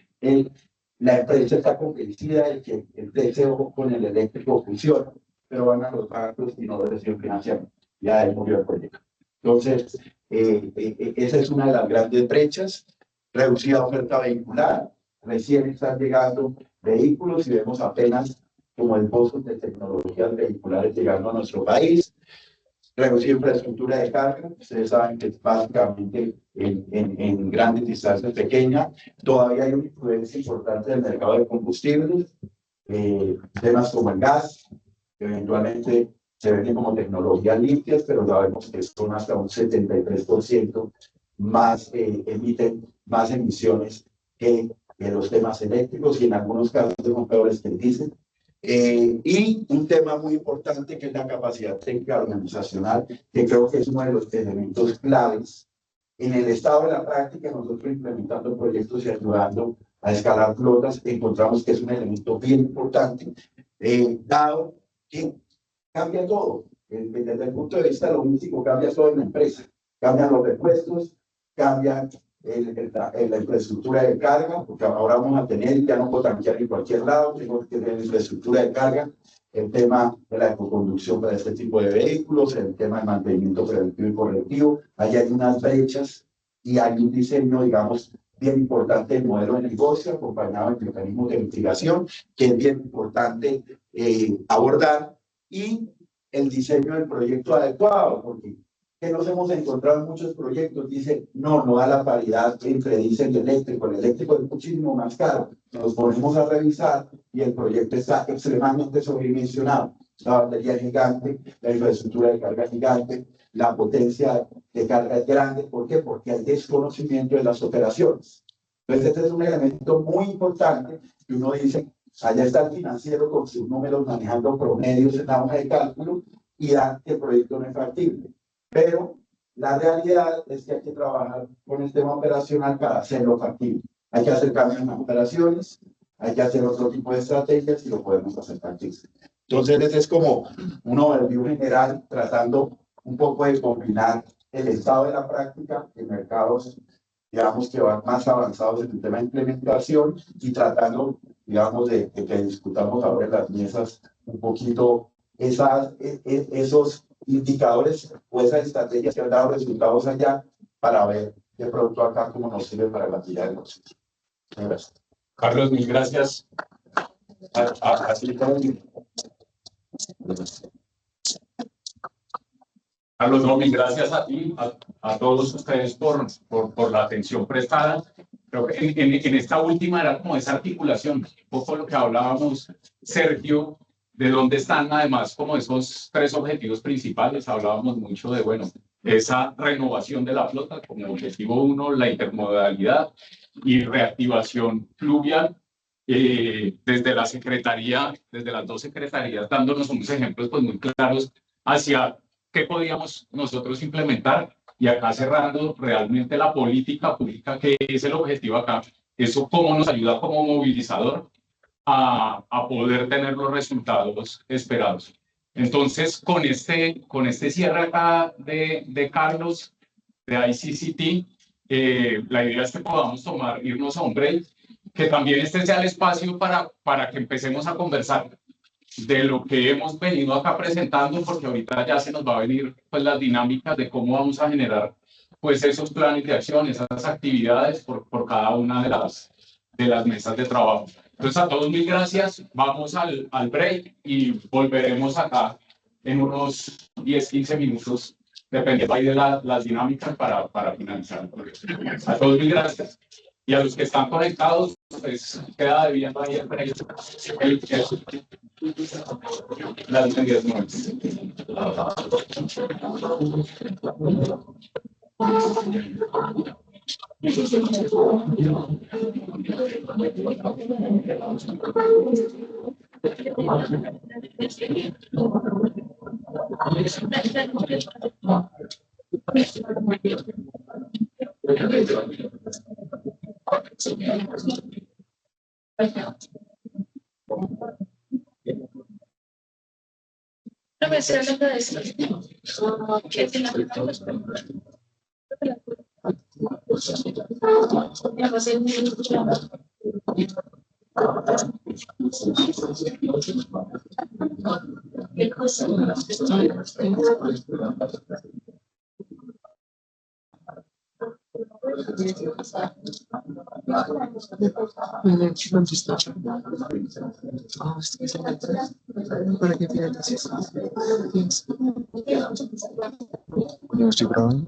La empresa está convencida de que el TCO con el eléctrico funciona, pero van a los bancos y no reciben financiamiento. Ya es murió el proyecto. Entonces, esa es una de las grandes brechas. Reducida oferta vehicular. Recién están llegando vehículos, y vemos apenas como esbozos de tecnologías vehiculares llegando a nuestro país. Reducir infraestructura de carga. Ustedes saben que básicamente en grandes distancias pequeñas todavía hay una influencia importante del mercado de combustibles, temas como el gas, que eventualmente se venden como tecnologías limpias, pero sabemos que son hasta un 73% más, emiten más emisiones que los temas eléctricos, y en algunos casos son peores que el diésel. Y un tema muy importante, que es la capacidad técnica organizacional, que creo que es uno de los elementos claves En el estado de la práctica, nosotros implementando proyectos y ayudando a escalar flotas, encontramos que es un elemento bien importante, dado que cambia todo. Desde el punto de vista logístico, cambia todo en la empresa. Cambian los repuestos, cambia la infraestructura de carga, porque ahora vamos a tener, ya no puedo tanquear en cualquier lado, tengo que tener infraestructura de carga, el tema de la ecoconducción para este tipo de vehículos, el tema de mantenimiento preventivo y correctivo. Ahí hay unas brechas y hay un diseño, digamos, bien importante del modelo de negocio, acompañado de mecanismos de mitigación, que es bien importante abordar, y el diseño del proyecto adecuado, porque que nos hemos encontrado en muchos proyectos, dice, no da la paridad entre diésel y eléctrico, el eléctrico es muchísimo más caro, nos ponemos a revisar y el proyecto está extremadamente sobredimensionado, la batería gigante, la infraestructura de carga gigante, la potencia de carga es grande. ¿Por qué? Porque hay desconocimiento de las operaciones. Entonces este es un elemento muy importante que uno dice, allá está el financiero con sus números manejando promedios en la hoja de cálculo y dan que el proyecto no es factible. Pero la realidad es que hay que trabajar con el tema operacional para hacerlo factible. Hay que hacer cambios en las operaciones, hay que hacer otro tipo de estrategias y lo podemos hacer factible. Entonces, ese es como un overview general tratando un poco de combinar el estado de la práctica en mercados, digamos, que van más avanzados en el tema de implementación y tratando, digamos, de que discutamos ahora en las mesas un poquito esos indicadores o esas estrategias que han dado resultados allá para ver de pronto acá cómo nos sirve para la actividad de nosotros. Gracias. Carlos, mil gracias. Carlos, no, mil gracias a ti, a todos ustedes por la atención prestada. Creo que en esta última era como esa articulación, un poco lo que hablábamos, Sergio, de dónde están además como esos tres objetivos principales. Hablábamos mucho de, bueno, esa renovación de la flota como objetivo 1, la intermodalidad y reactivación fluvial. Desde la Secretaría, desde las dos secretarías, dándonos unos ejemplos pues muy claros hacia qué podíamos nosotros implementar, y acá cerrando realmente la política pública, que es el objetivo acá, eso cómo nos ayuda como movilizador a poder tener los resultados esperados. Entonces, con este cierre acá de Carlos, de ICCT, la idea es que podamos irnos a un break, que también este sea el espacio para que empecemos a conversar de lo que hemos venido acá presentando, porque ahorita ya se nos va a venir pues las dinámicas de cómo vamos a generar pues esos planes de acción, esas actividades por cada una de las mesas de trabajo. Entonces a todos mil gracias, vamos al break y volveremos acá en unos 10-15 minutos, dependiendo ahí de las dinámicas para finalizar el proyecto. A todos mil gracias. Y a los que están conectados, pues queda debiendo ahí las medidas nuevas. No me sé hablando de eso. ¿Qué tiene para que pidas eso. Yo estoy grabando.